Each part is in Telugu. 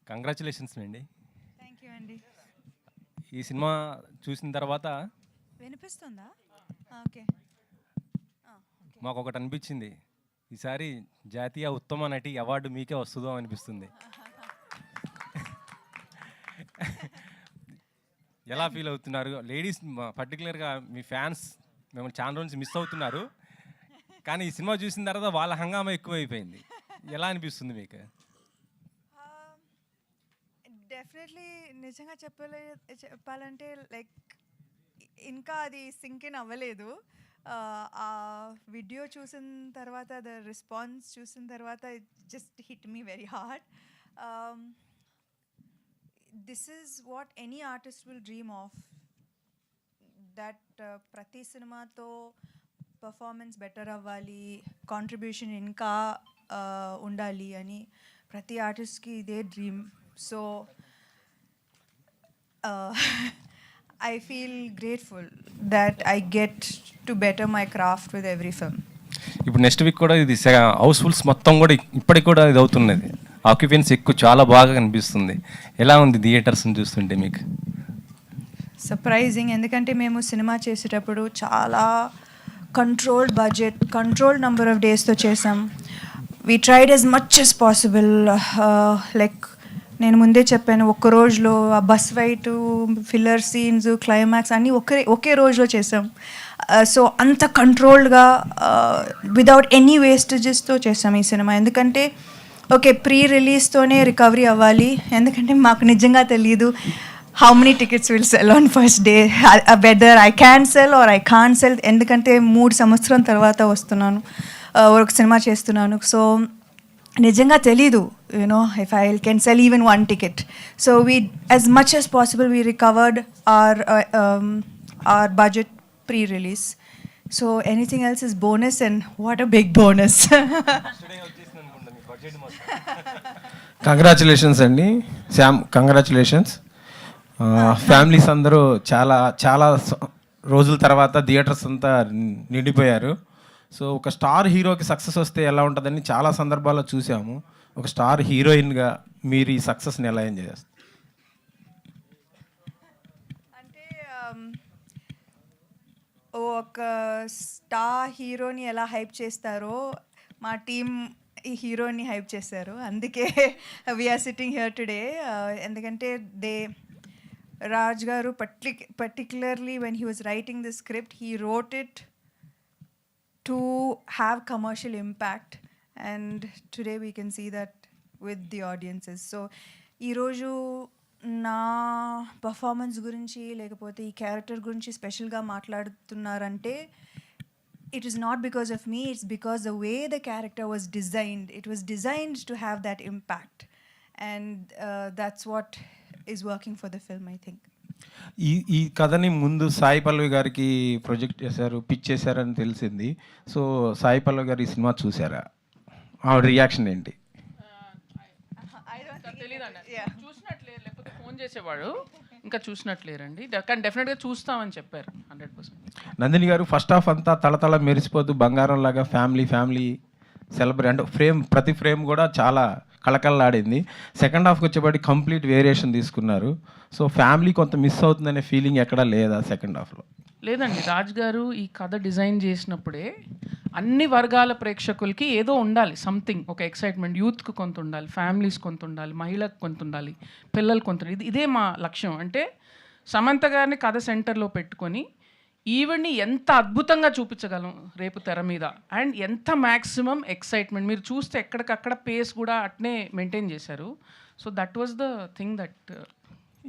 కంగ్రాచులేషన్స్ అండి. థ్యాంక్ యూ అండి. ఈ సినిమా చూసిన తర్వాత వినిపిస్తుందా? ఓకే. మాకు ఒకటి అనిపించింది, ఈసారి జాతీయ ఉత్తమ నటి అవార్డు మీకే వస్తుందో అనిపిస్తుంది. ఎలా ఫీల్ అవుతున్నారు లేడీస్, పర్టికులర్గా మీ ఫ్యాన్స్ మిమ్మల్ని చాలా రోజు మిస్ అవుతున్నారు, కానీ ఈ సినిమా చూసిన తర్వాత వాళ్ళ హంగామా ఎక్కువైపోయింది. ఎలా అనిపిస్తుంది మీకు? డెఫినెట్లీ నిజంగా చెప్పాలంటే లైక్ ఇంకా అది సింక్ ఇన్ అవ్వలేదు. ఆ వీడియో చూసిన తర్వాత, ద రెస్పాన్స్ చూసిన తర్వాత it just hit me very hard. This is what any artist will dream of, that ప్రతి సినిమాతో పర్ఫార్మెన్స్ బెటర్ అవ్వాలి, కాంట్రిబ్యూషన్ ఇంకా ఉండాలి అని ప్రతి ఆర్టిస్ట్కి ఇదే dream. So I feel grateful that I get to better my craft with every film. ఇప్పుడు నెక్స్ట్ వీక్ కూడా ఇది హౌస్ఫుల్స్ మొత్తం కూడా ఇప్పటికి కూడా ఇది అవుతున్నది, ఆక్యుపెన్సీ ఎక్కువ చాలా బాగా కనిపిస్తుంది. ఎలా ఉంది థియేటర్స్ని చూస్తుంటే మీకు? సర్ప్రైజింగ్, ఎందుకంటే మేము సినిమా చేసేటప్పుడు చాలా controlled budget, controlled number of డేస్తో చేసాం. We tried as much as possible. Like నేను ముందే చెప్పాను, ఒక్క రోజులో ఆ bus fight, filler scenes, climax అన్నీ ఒకే రోజులో చేసాం. సో అంత కంట్రోల్డ్గా విదౌట్ ఎనీ వేస్టేజెస్తో చేసాం ఈ సినిమా. ఎందుకంటే ఓకే, ప్రీ రిలీజ్తోనే రికవరీ అవ్వాలి, ఎందుకంటే మాకు నిజంగా తెలియదు how many tickets will sell on first day, whether I can sell or I can't sell. ఎందుకంటే 3 సంవత్సరం తర్వాత వస్తున్నాను, ఒక సినిమా చేస్తున్నాను. సో నిజంగా తెలీదు, you know, if I can sell even 1 ticket. So we as much as possible we recovered our budget pre-release. So anything else is bonus, and what a big bonus. Congratulations అండి శ్యామ్, కంగ్రాచులేషన్స్. ఫ్యామిలీస్ అందరూ చాలా చాలా రోజుల తర్వాత థియేటర్స్ అంతా నిండిపోయారు. సో ఒక స్టార్ హీరోకి సక్సెస్ వస్తే ఎలా ఉంటుందని చాలా సందర్భాల్లో చూసాము. ఒక స్టార్ హీరోయిన్గా మీరు ఈ సక్సెస్ని ఎలా ఎంజాయ్ చేస్తారు? అంటే ఒక స్టార్ హీరోని ఎలా హైప్ చేస్తారో మా టీమ్ ఈ హీరోని హైప్ చేశారు. అందుకే వీఆర్ సిట్టింగ్ హియర్ టుడే. ఎందుకంటే రాజ్ గారు particularly when he was writing the script, he wrote it to have commercial impact, and today we can see that with the audiences. So ee roju na performance gurinchi lekapothe ee character gurinchi special ga maatladutunnarante, it is not because of me, it's because the way the character was designed, it was designed to have that impact, and that's what is working for the film, I think. ఈ కథని ముందు సాయి పల్లవి గారికి ప్రొజెక్ట్ చేశారు, పిచ్ చేశారని తెలిసింది. సో సాయి పల్లవి గారు ఈ సినిమా చూసారా? ఆవిడ రియాక్షన్ ఏంటి? చూసినట్లేరు, లేకపోతే ఫోన్ చేసేవాడు, ఇంకా చూసినట్లేరండి. కానీ డెఫినెట్గా చూస్తామని చెప్పారు 100%. నందిని గారు, ఫస్ట్ హాఫ్ అంతా తలతల మెరిసిపోతూ బంగారం లాగా ఫ్యామిలీ సెలబ్రేట్, అంటే ప్రతి ఫ్రేమ్ కూడా చాలా కళకళలాడింది. సెకండ్ హాఫ్కి వచ్చేపాటి కంప్లీట్ వేరియేషన్ తీసుకున్నారు. సో ఫ్యామిలీ కొంత మిస్ అవుతుందనే ఫీలింగ్ ఎక్కడా లేదా సెకండ్ హాఫ్లో? లేదండి, రాజ్ గారు ఈ కథ డిజైన్ చేసినప్పుడే అన్ని వర్గాల ప్రేక్షకులకి ఏదో ఉండాలి, సంథింగ్, ఒక ఎక్సైట్మెంట్. యూత్కి కొంత ఉండాలి, ఫ్యామిలీస్ కొంత ఉండాలి, మహిళలకు కొంత ఉండాలి, పిల్లలు కొంత. ఇదే మా లక్ష్యం. అంటే సమంత గారిని కథ సెంటర్లో పెట్టుకొని ఈవెంట్ని ఎంత అద్భుతంగా చూపించగలం రేపు తెర మీద, అండ్ ఎంత మ్యాక్సిమం ఎక్సైట్మెంట్. మీరు చూస్తే ఎక్కడికక్కడ పేస్ కూడా అట్నే మెయింటైన్ చేశారు. So that was the thing that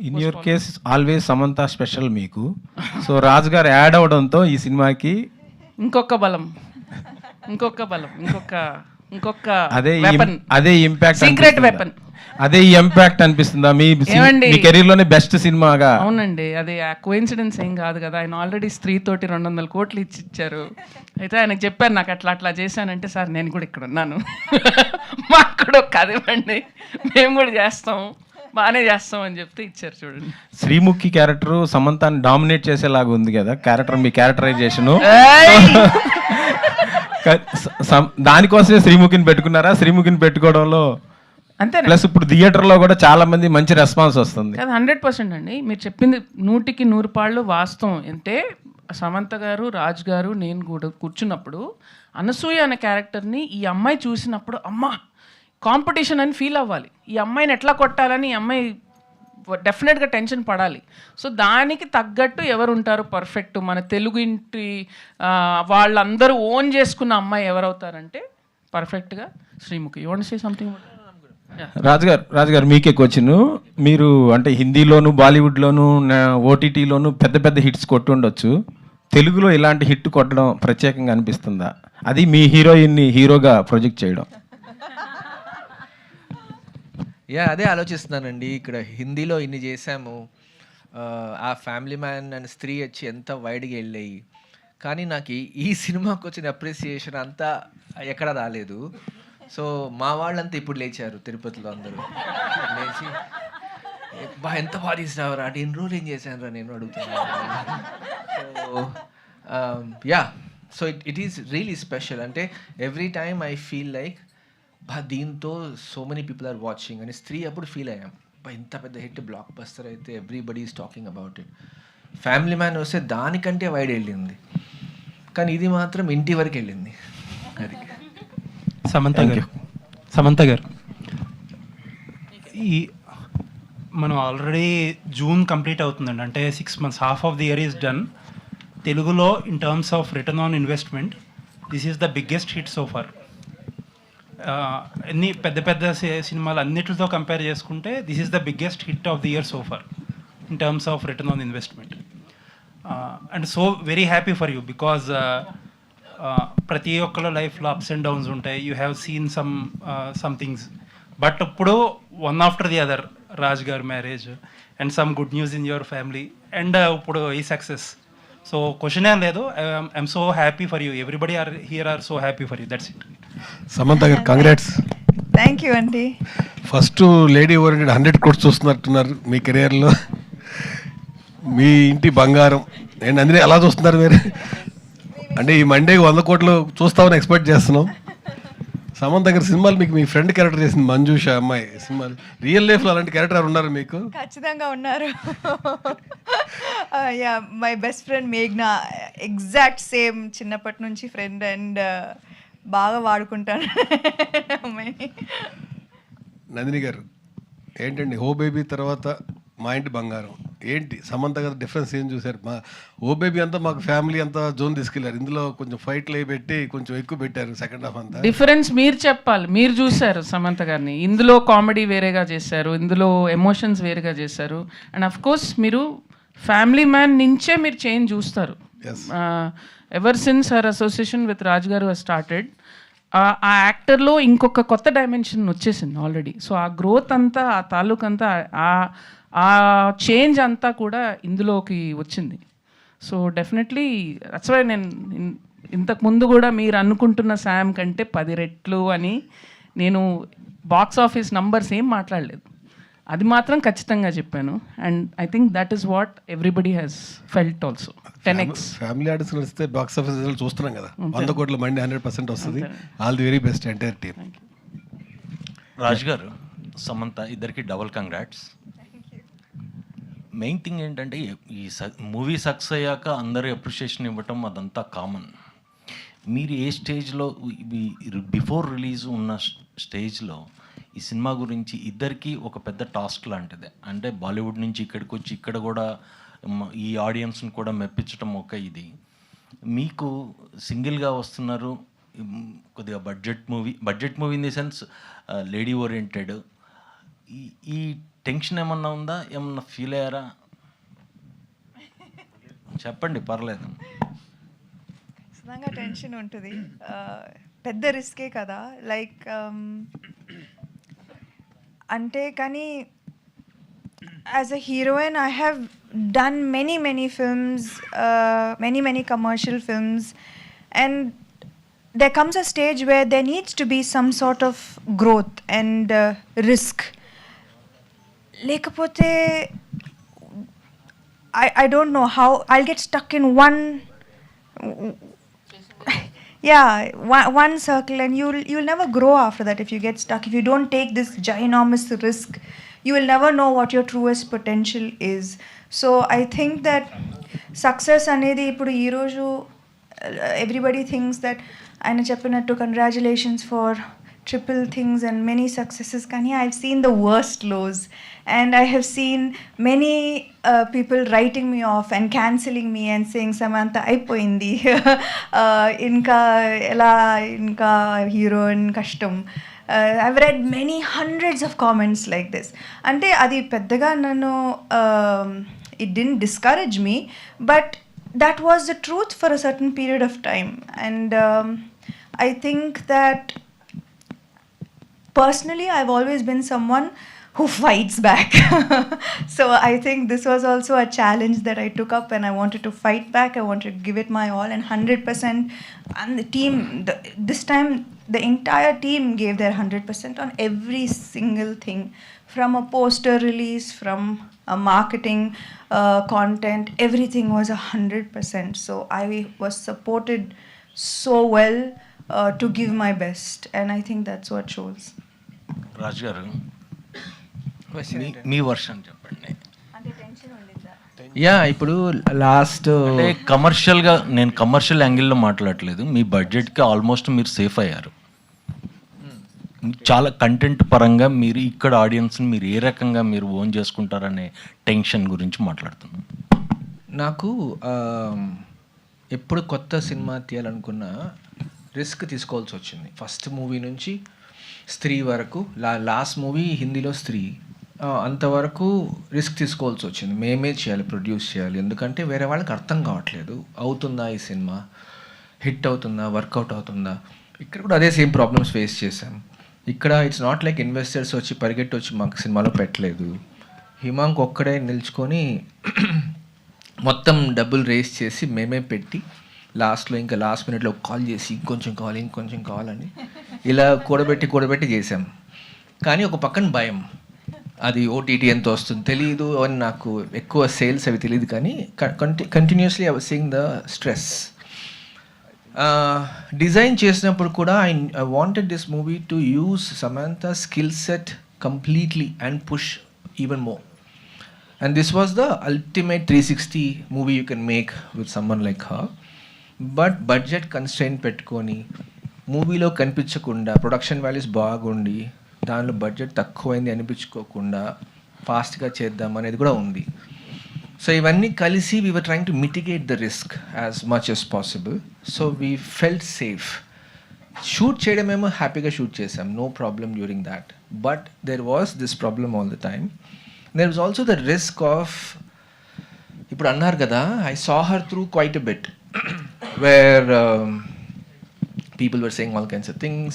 in your case always Samantha special మీకు. సో రాజు గారు యాడ్ అవడంతో ఈ సినిమాకి ఇంకొక బలం, అదే ఇంపాక్ట్, సీక్రెట్ వెపన్, అదే ఇంపాక్ట్ అనిపిస్తుందా మీ కెరీర్ లోనే బెస్ట్ సినిమాగా? అవునండి, అది కోఇన్సిడెన్స్ ఏం కాదు కదా. ఆయన ఆల్రెడీ స్త్రీ తోటి 200 కోట్లు ఇచ్చారు. అయితే ఆయనకు చెప్పారు, నాకు అట్లా చేశానంటే, సార్ నేను కూడా ఇక్కడ ఉన్నాను, మాకు కూడా ఒక కథ ఇవ్వండి, మేము కూడా చేస్తాం, బాగానే చేస్తాం అని చెప్తే ఇచ్చారు. చూడండి, శ్రీముఖి క్యారెక్టర్ సమంతాన్ని డామినేట్ చేసేలాగా ఉంది కదా క్యారెక్టర్, మీ క్యారెక్టరైజేషన్. దానికోసమే శ్రీముఖిని పెట్టుకున్నారా? శ్రీముఖిని పెట్టుకోవడంలో అంతే ప్లస్ ఇప్పుడు థియేటర్లో కూడా చాలా మంది మంచి రెస్పాన్స్ వస్తుంది. అది 100% అండి. మీరు చెప్పింది 100కి 100 వాస్తవం. అంటే సమంత గారు, రాజ్ గారు, నేను కూడా కూర్చున్నప్పుడు అనసూయ అనే క్యారెక్టర్ని ఈ అమ్మాయి చూసినప్పుడు అమ్మ కాంపిటీషన్ అని ఫీల్ అవ్వాలి. ఈ అమ్మాయిని ఎట్లా కొట్టాలని ఈ అమ్మాయి డెఫినెట్గా టెన్షన్ పడాలి. సో దానికి తగ్గట్టు ఎవరు ఉంటారు పర్ఫెక్ట్, మన తెలుగు ఇంటి వాళ్ళందరూ ఓన్ చేసుకున్న అమ్మాయి ఎవరవుతారంటే పర్ఫెక్ట్గా Sreemukhi. You want to say something? రాజుగారు మీకే క్వశ్చన్. మీరు అంటే హిందీలోను, బాలీవుడ్లోను, ఓటీటీలోను పెద్ద పెద్ద హిట్స్ కొట్టి ఉండొచ్చు. తెలుగులో ఇలాంటి హిట్ కొట్టడం ప్రత్యేకంగా అనిపిస్తుందా? అది మీ హీరోయిన్ని హీరోగా ప్రొజెక్ట్ చేయడం. అదే ఆలోచిస్తున్నానండి. ఇక్కడ హిందీలో ఇన్ని చేశాము, ఆ ఫ్యామిలీ మ్యాన్ అండ్ స్త్రీ వచ్చి ఎంత వైడ్గా వెళ్ళాయి, కానీ నాకు ఈ సినిమాకి వచ్చిన అప్రిసియేషన్ అంతా ఎక్కడ రాలేదు. సో మా వాళ్ళంతా ఇప్పుడు లేచారు తిరుపతిలో, అందరూ లేచి ఎంత బాగా తీసినావురా అంటే ఎన్ని రోజులు ఏం చేశాను రా నేను అడుగుతున్నాను. So it is really special. అంటే every time I feel like దీంతో so many people are watching అని స్త్రీ అప్పుడు ఫీల్ అయ్యాం. ఇంత పెద్ద హిట్ బ్లాక్ బస్టర్ అయితే everybody is talking about it. Family man వస్తే దానికంటే వైడ్ వెళ్ళింది, కానీ ఇది మాత్రం ఇంటి వరకు వెళ్ళింది. అది సమంత గారు ఈ మనం ఆల్రెడీ జూన్ కంప్లీట్ అవుతుందండి. అంటే 6 months, half of the year is done. తెలుగులో in terms of return on investment this is the biggest hit so far. అన్ని పెద్ద పెద్ద సినిమాలు అన్నిటితో కంపేర్ చేసుకుంటే this is the biggest hit of the year so far in terms of return on investment. And so very happy for you because ప్రతి ఒక్కళ్ళ లైఫ్లో అప్స్ అండ్ డౌన్స్ ఉంటాయి. You have seen some things, but ఇప్పుడు one after the other Raj గారు marriage and some good news in your family and ఇప్పుడు ఈ సక్సెస్. సో క్వశ్చన్ ఏం లేదు. I'm so happy for you. Everybody are here are so happy for you. That's it. Samantha గారు కంగ్రాట్స్. థ్యాంక్ యూ అండి. ఫస్ట్ లేడీ ఓరియంటెడ్ 100 crores చూస్తున్నట్టున్నారు మీ కెరియర్లో. మీ ఇంటి బంగారం నేను అందుకే అలా చూస్తున్నారు మీరు. అంటే ఈ మండేకి 100 crores చూస్తామని ఎక్స్పెక్ట్ చేస్తున్నాం. సమంత గారి సినిమాలు మీకు మీ ఫ్రెండ్ క్యారెక్టర్ చేసింది మంజుష అమ్మాయి సినిమాలు. రియల్ లైఫ్లో అలాంటి క్యారెక్టర్ ఉన్నారు మీకు? ఖచ్చితంగా ఉన్నారు. యా, మై బెస్ట్ ఫ్రెండ్ మేఘ్నా, ఎగ్జాక్ట్ సేమ్, చిన్నప్పటి నుంచి ఫ్రెండ్ అండ్ బాగా వాడుకుంటాను అమ్మాయిని. నందిని గారు ఏంటండి, ఓ బేబీ తర్వాత మా ఇంటి బంగారం ఏంటి సమంత గారు డిఫరెన్స్ ఏం చూసారు? మా ఓ బేబీ అంతా మాకు ఫ్యామిలీ అంతా జోన్ తీసుకెళ్లారు, ఇందులో కొంచెం ఫైట్లు అవి పెట్టి కొంచెం ఎక్కువ పెట్టారు సెకండ్ హాఫ్ అంతా. డిఫరెన్స్ మీరు చెప్పాలి. మీరు చూశారు సమంత గారిని, ఇందులో కామెడీ వేరేగా చేశారు, ఇందులో ఎమోషన్స్ వేరేగా చేశారు. అండ్ అఫ్ కోర్స్ మీరు ఫ్యామిలీ మ్యాన్ నుంచే మీరు చేంజ్ చూస్తారు. Ever since her association with Raj గారు స్టార్టెడ్, ఆ యాక్టర్లో ఇంకొక కొత్త డైమెన్షన్ వచ్చేసింది ఆల్రెడీ. సో ఆ గ్రోత్ అంతా, ఆ తాలూకు అంతా, ఆ చేంజ్ అంతా కూడా ఇందులోకి వచ్చింది. సో డెఫినెట్లీ దట్స్ వై నేను ఇంతకుముందు కూడా మీరు అనుకుంటున్న శామ్ కంటే 10 రెట్లు అని నేను బాక్స్ ఆఫీస్ నంబర్స్ ఏం మాట్లాడలేదు, అది మాత్రం ఖచ్చితంగా చెప్పాను. And I think that is what everybody has felt also. 10x family artist వస్తే బాక్స్ ఆఫీస్ చూస్తున్నాం కదా, 100 crores మండి 100% వస్తుంది. All the very best entire team. Raj గారు, సమంత ఇద్దరికి డబుల్ కంగ్రాట్స్. మెయిన్ థింగ్ ఏంటంటే ఈ మూవీ సక్సెస్ అయ్యాక అందరూ అప్రిషియేషన్ ఇవ్వటం అదంతా కామన్. మీరు ఏ స్టేజ్లో బిఫోర్ రిలీజ్ ఉన్న స్టేజ్లో ఈ సినిమా గురించి ఇద్దరికి ఒక పెద్ద టాస్క్ లాంటిదే. అంటే బాలీవుడ్ నుంచి ఇక్కడికి వచ్చి ఇక్కడ కూడా ఈ ఆడియన్స్ని కూడా మెప్పించడం ఒక ఇది. మీకు సింగిల్గా వస్తున్నారు, కొద్దిగా budget movie in the sense lady oriented, ఈ టెన్షన్ ఏమన్నా ఉందా? ఏమన్నా ఫీల్ అయ్యారా? చెప్పండి, పర్లేదు. ఖచ్చితంగా టెన్షన్ ఉంటుంది, పెద్ద రిస్కే కదా. లైక్ అంటే కానీ as a heroine I have done many films, many commercial films, and there comes a stage where there needs to be some sort of growth and risk. లేకపోతే I don't know how I'll get stuck in one. yeah, one circle, and you'll never grow after that if you get stuck. If you don't take this ginormous risk, you will never know what your truest potential is. So I think that success అనేది ఇప్పుడు ఈరోజు everybody thinks that ఆయన చెప్పినట్టు congratulations for triple things and many successes, కానీ I've seen the worst lows, and I have seen many people writing me off and cancelling me and saying Samantha అయిపోయింది ఇంకా ఎలా ఇంకా హీరోయిన్ కష్టం. I've read many hundreds of comments like this. అంటే అది పెద్దగా నన్ను it didn't discourage me, but that was the truth for a certain period of time. And I think that personally I've always been someone who fights back. So I think this was also a challenge that I took up, and I wanted to fight back. I wanted to give it my all, and 100%. And the team, this time the entire team gave their 100% on every single thing, from a poster release, from a marketing content, everything was 100%. So I was supported so well to give my best, and I think that's what shows. Raj గారు మీ వర్షన్ చెప్పండి. యా ఇప్పుడు లాస్ట్ అంటే కమర్షియల్గా, నేను కమర్షియల్ యాంగిల్లో మాట్లాడలేదు, మీ బడ్జెట్కి ఆల్మోస్ట్ మీరు సేఫ్ అయ్యారు. చాలా కంటెంట్ పరంగా మీరు ఇక్కడ ఆడియన్స్ని మీరు ఏ రకంగా మీరు ఓన్ చేసుకుంటారనే టెన్షన్ గురించి మాట్లాడుతున్నాను. నాకు ఎప్పుడు కొత్త సినిమా తీయాలనుకున్న రిస్క్ తీసుకోవాల్సి వచ్చింది. ఫస్ట్ మూవీ నుంచి స్త్రీ వరకు, లాస్ట్ మూవీ హిందీలో స్త్రీ, అంతవరకు రిస్క్ తీసుకోవాల్సి వచ్చింది. మేమే చేయాలి, ప్రొడ్యూస్ చేయాలి. ఎందుకంటే వేరే వాళ్ళకి అర్థం కావట్లేదు, అవుతుందా ఈ సినిమా, హిట్ అవుతుందా, వర్కౌట్ అవుతుందా. ఇక్కడ కూడా అదే సేమ్ ప్రాబ్లమ్స్ ఫేస్ చేశాం. ఇక్కడ ఇట్స్ నాట్ లైక్ ఇన్వెస్టర్స్ వచ్చి పరిగెట్టి వచ్చి మాకు సినిమాలో పెట్టలేదు. హిమాంక్ ఒక్కడే నిల్చుకొని మొత్తం డబ్బులు రేస్ చేసి మేమే పెట్టి లాస్ట్లో ఇంకా లాస్ట్ మినిట్లో కాల్ చేసి ఇంకొంచెం కావాలని ఇలా కూడబెట్టి చేసాం. కానీ ఒక పక్కన భయం, అది ఓటీటీ ఎంత వస్తుంది తెలియదు అని, నాకు ఎక్కువ సేల్స్ అవి తెలియదు. కానీ continuously I was seeing the stress. Design చేసినప్పుడు కూడా I wanted this movie to use Samantha skill set completely and push even more. And this was the ultimate 360 movie you can make with someone like her. But budget constraint పెట్టుకొని మూవీలో కనిపించకుండా, ప్రొడక్షన్ వాల్యూస్ బాగుండి దానిలో బడ్జెట్ తక్కువైంది అనిపించుకోకుండా ఫాస్ట్గా చేద్దాం అనేది కూడా ఉంది. సో ఇవన్నీ కలిసి we were trying to mitigate the risk as much as possible. So we felt safe. Shoot చేయడమేమో హ్యాపీగా షూట్ చేసాం, no problem during that. But there was this problem all the time. There was also the risk of, ఇప్పుడు అన్నారు కదా, I saw her through quite a bit where people were saying all kinds of things.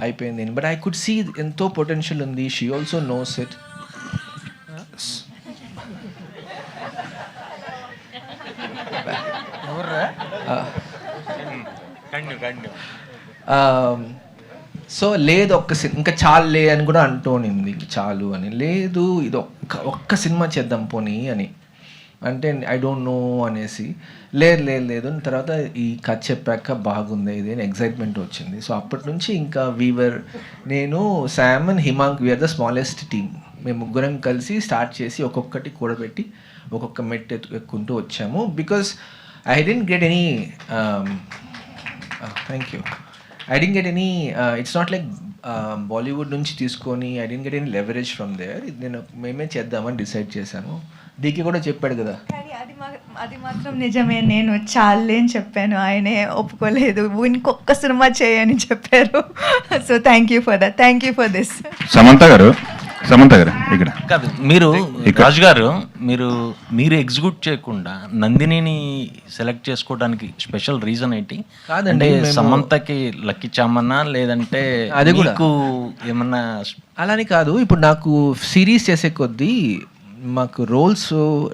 అయిపోయింది, but I could see ఎంతో పొటెన్షియల్ ఉంది. She also knows it. So లేదు, ఇంకా చాలులే అని కూడా అంటూనింది, చాలు అని. లేదు, ఇది ఒక్క సినిమా చేద్దాం పోనీ అని అంటే ఐ డోంట్ నో అనేసి, లేదు తర్వాత ఈ కథ చెప్పాక బాగుంది ఇది అని ఎగ్జైట్మెంట్ వచ్చింది. సో అప్పటి నుంచి ఇంకా నేను, Sam and Himank, we are the smallest team. మేము ముగ్గురం కలిసి స్టార్ట్ చేసి ఒక్కొక్కటి కూడబెట్టి ఒక్కొక్క మెట్టు ఎక్కుంటూ వచ్చాము. Because I didn't get any thank you I didn't get any, it's not like Bollywood నుంచి తీసుకొని I didn't get any leverage from there. నేను మేమే చేద్దామని డిసైడ్ చేశాను. డీకి కూడా చెప్పాడు కదా. కానీ అది మాత్రం నిజమే, నేను చాలే అని చెప్పాను, ఆయనే ఒప్పుకోలేదు, ఇంకొక సినిమా చేయని చెప్పారు. So thank you for that, thank you for this. Samantha గారు ఇక్కడ కాదు, మీరు రాజు గారు, మీరు ఎగ్జిక్యూట్ చేయకుండా నందినిని సెలెక్ట్ చేసుకోవడానికి స్పెషల్ రీజన్ ఏంటి? కాదండి, సమంతకి లక్కీ చామన్నా లేదంటే అది కూడా ఏమన్నా? అలాని కాదు, ఇప్పుడు నాకు సిరీస్ చేసే కొద్దీ మాకు రోల్స్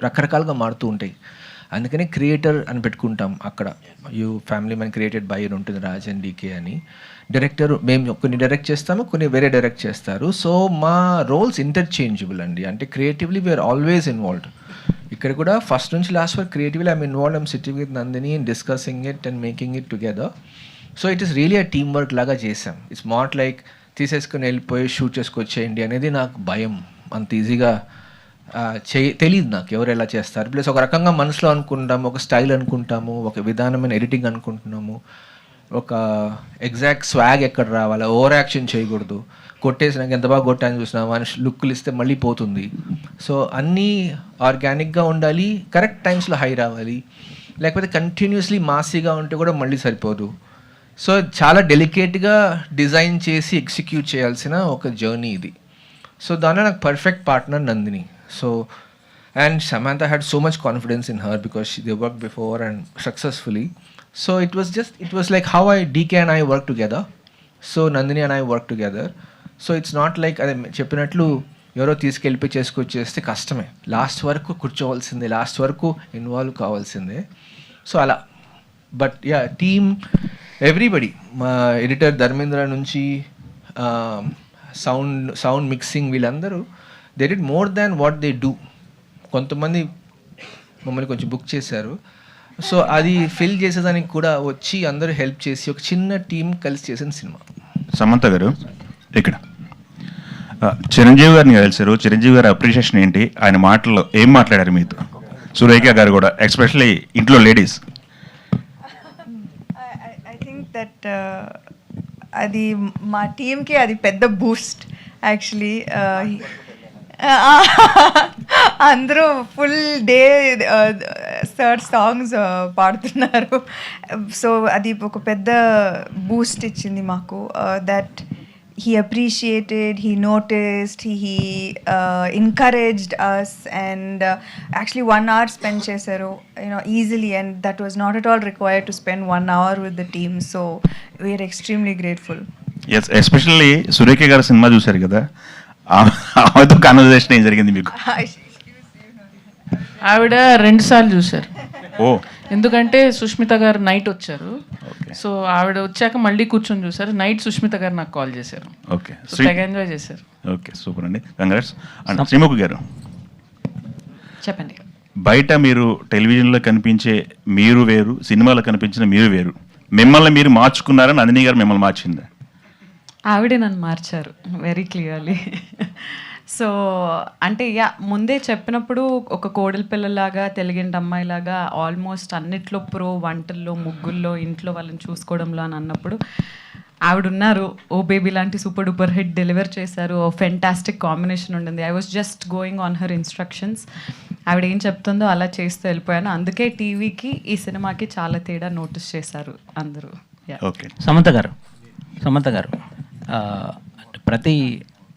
రకరకాలుగా మారుతూ ఉంటాయి. అందుకనే క్రియేటర్ అని పెట్టుకుంటాం. అక్కడ ఫ్యామిలీ మ్యాన్ క్రియేటెడ్ బై అని ఉంటుంది, రాజ్ అండ్ డీకే అని. డైరెక్టర్ మేము కొన్ని డైరెక్ట్ చేస్తాము, కొన్ని వేరే డైరెక్ట్ చేస్తారు. సో మా రోల్స్ ఇంటర్చేంజబుల్ అండి. అంటే క్రియేటివ్లీ వీఆర్ ఆల్వేస్ ఇన్వాల్వ్డ్. ఇక్కడ కూడా ఫస్ట్ నుంచి లాస్ట్ వరకు creatively I'm involved. I'm sitting with Nandini and discussing it and making it together. So it is really a team work లాగా చేసాం. ఇట్స్ నాట్ లైక్ తీసేసుకుని వెళ్ళిపోయి షూట్ చేసుకొచ్చేయండి అనేది నాకు భయం. అంత ఈజీగా తెలియదు నాకు ఎవరు ఎలా చేస్తారు. ప్లస్ ఒక రకంగా మనసులో అనుకుంటాము, ఒక స్టైల్ అనుకుంటాము, ఒక విధానమైన ఎడిటింగ్ అనుకుంటున్నాము, ఒక ఎగ్జాక్ట్ స్వాగ్ ఎక్కడ రావాలి, ఓవర్ యాక్షన్ చేయకూడదు, కొట్టేసినాక ఎంత బాగా కొట్టాలని చూసినా మనిషి లుక్కులు ఇస్తే మళ్ళీ పోతుంది. సో అన్నీ ఆర్గానిక్గా ఉండాలి, కరెక్ట్ టైమ్స్లో హై రావాలి, లేకపోతే కంటిన్యూస్లీ మాసీగా ఉంటే కూడా మళ్ళీ సరిపోదు. సో చాలా డెలికేట్గా డిజైన్ చేసి ఎగ్జిక్యూట్ చేయాల్సిన ఒక జర్నీ ఇది. సో దానిలో నాకు perfect partner Nandini. So and Samantha had so much confidence in her because they worked before and successfully. So it was like how DK and I work together. So Nandini and I work together. So it's not like అదే చెప్పినట్లు ఎవరో తీసుకెళ్ళిపోయి చేసుకొచ్చేస్తే కష్టమే. లాస్ట్ వరకు కూర్చోవలసిందే, లాస్ట్ వరకు ఇన్వాల్వ్ కావాల్సిందే. సో అలా బట్ యా టీమ్ ఎవ్రీబడి, మా ఎడిటర్ ధర్మేంద్ర నుంచి సౌండ్ మిక్సింగ్ వీళ్ళందరూ they did more than what they do. కొంతమంది మమ్మల్ని కొంచెం బుక్ చేశారు. సో అది ఫిల్ చేసేదానికి కూడా వచ్చి అందరూ హెల్ప్ చేసి ఒక చిన్న టీం కలిసి చేసిన సినిమా. సమంత గారు ఇక్కడ చిరంజీవి గారిని కలిసారు. చిరంజీవి గారి అప్రిషియేషన్ ఏంటి, ఆయన మాటల్లో ఏం మాట్లాడారు మీతో? సురేఖ గారు కూడా ఎస్పెషల్లీ ఇంట్లో లేడీస్. ఐ థింక్ దట్ అది మా టీమ్కి అది పెద్ద బూస్ట్ యాక్చువల్లీ. అందరూ ఫుల్ డే సార్ సాంగ్స్ పాడుతున్నారు. సో అది ఒక పెద్ద బూస్ట్ ఇచ్చింది మాకు. That he appreciated, he noticed, he encouraged us, and actually 1 hour spent chesaru, easily, and that was not at all required to spend 1 hour with the team. So we are extremely grateful. Yes, especially Surekha గారి సినిమా చూశారు కదా, ఆమెతో కన్వర్జేషన్ ఏం జరిగింది మీకు? ఆవిడ 2 సార్లు చూశారు. ఓ, ఎందుకంటే సుష్మిత గారు నైట్ వచ్చారు. సో ఆవిడ వచ్చాక మళ్ళీ కూర్చొని చూసారు. నైట్ సుష్మిత గారు నాకు కాల్ చేశారు. ఓకే, తెగ ఎంజాయ్ చేశారు. ఓకే, సూపర్ అండి, కంగ్రాట్స్. అండ్ శ్రీముఖి గారు చెప్పండి. బయట మీరు టెలివిజన్లో కనిపించే మీరు వేరు, సినిమాలో కనిపించిన మీరు వేరు. మిమ్మల్ని మీరు మార్చుకున్నారని నందిని గారు మిమ్మల్ని మార్చిందా? ఆవిడే నన్ను మార్చారు వెరీ క్లియర్లీ. సో అంటే ముందే చెప్పినప్పుడు ఒక కోడలి పిల్లలాగా, తెలుగింటి అమ్మాయిలాగా ఆల్మోస్ట్ అన్నిట్లో ప్రో, వంటల్లో, ముగ్గుల్లో, ఇంట్లో వాళ్ళని చూసుకోవడంలో అని అన్నప్పుడు ఆవిడ ఉన్నారు. ఓ బేబీ లాంటి సూపర్ డూపర్ హిట్ డెలివర్ చేశారు. ఫెంటాస్టిక్ కాంబినేషన్ ఉండింది. I was just going on her instructions. ఆవిడ ఏం చెప్తుందో అలా చేస్తూ వెళ్ళిపోయాను. అందుకే టీవీకి ఈ సినిమాకి చాలా తేడా నోటీస్ చేశారు అందరూ. ఓకే, సమంత గారు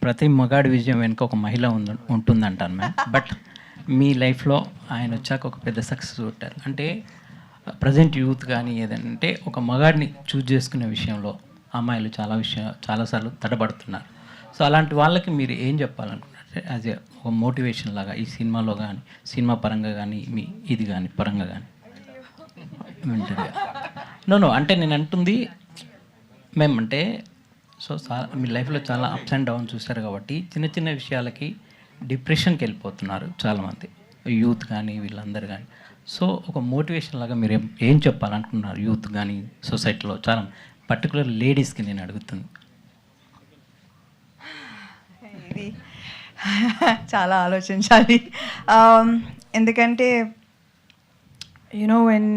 ప్రతి మగాడి విజయం వెనుక ఒక మహిళ ఉంటుందంటాను మ్యామ్. బట్ మీ లైఫ్లో ఆయన వచ్చాక ఒక పెద్ద సక్సెస్ కొట్టారు. అంటే ప్రజెంట్ యూత్ కానీ ఏదంటే ఒక మగాడిని చూజ్ చేసుకునే విషయంలో అమ్మాయిలు చాలాసార్లు తడబడుతున్నారు. సో అలాంటి వాళ్ళకి మీరు ఏం చెప్పాలనుకున్నారు యాజ్ ఏ ఒక మోటివేషన్ లాగా ఈ సినిమాలో కానీ, సినిమా పరంగా కానీ, మీ ఇది కానీ పరంగా కానీ? నో అంటే నేను అంటుంది మేమంటే సో మీ లైఫ్లో చాలా అప్స్ అండ్ డౌన్స్ చూశారు కాబట్టి చిన్న చిన్న విషయాలకి డిప్రెషన్కి వెళ్ళిపోతున్నారు చాలామంది, యూత్ కానీ వీళ్ళందరూ కానీ. సో ఒక మోటివేషన్ లాగా మీరు ఏం చెప్పాలనుకుంటున్నారు యూత్ కానీ, సొసైటీలో చాలా పర్టికులర్ లేడీస్కి నేను అడుగుతుంది? ఇది చాలా ఆలోచించాలి. ఎందుకంటే when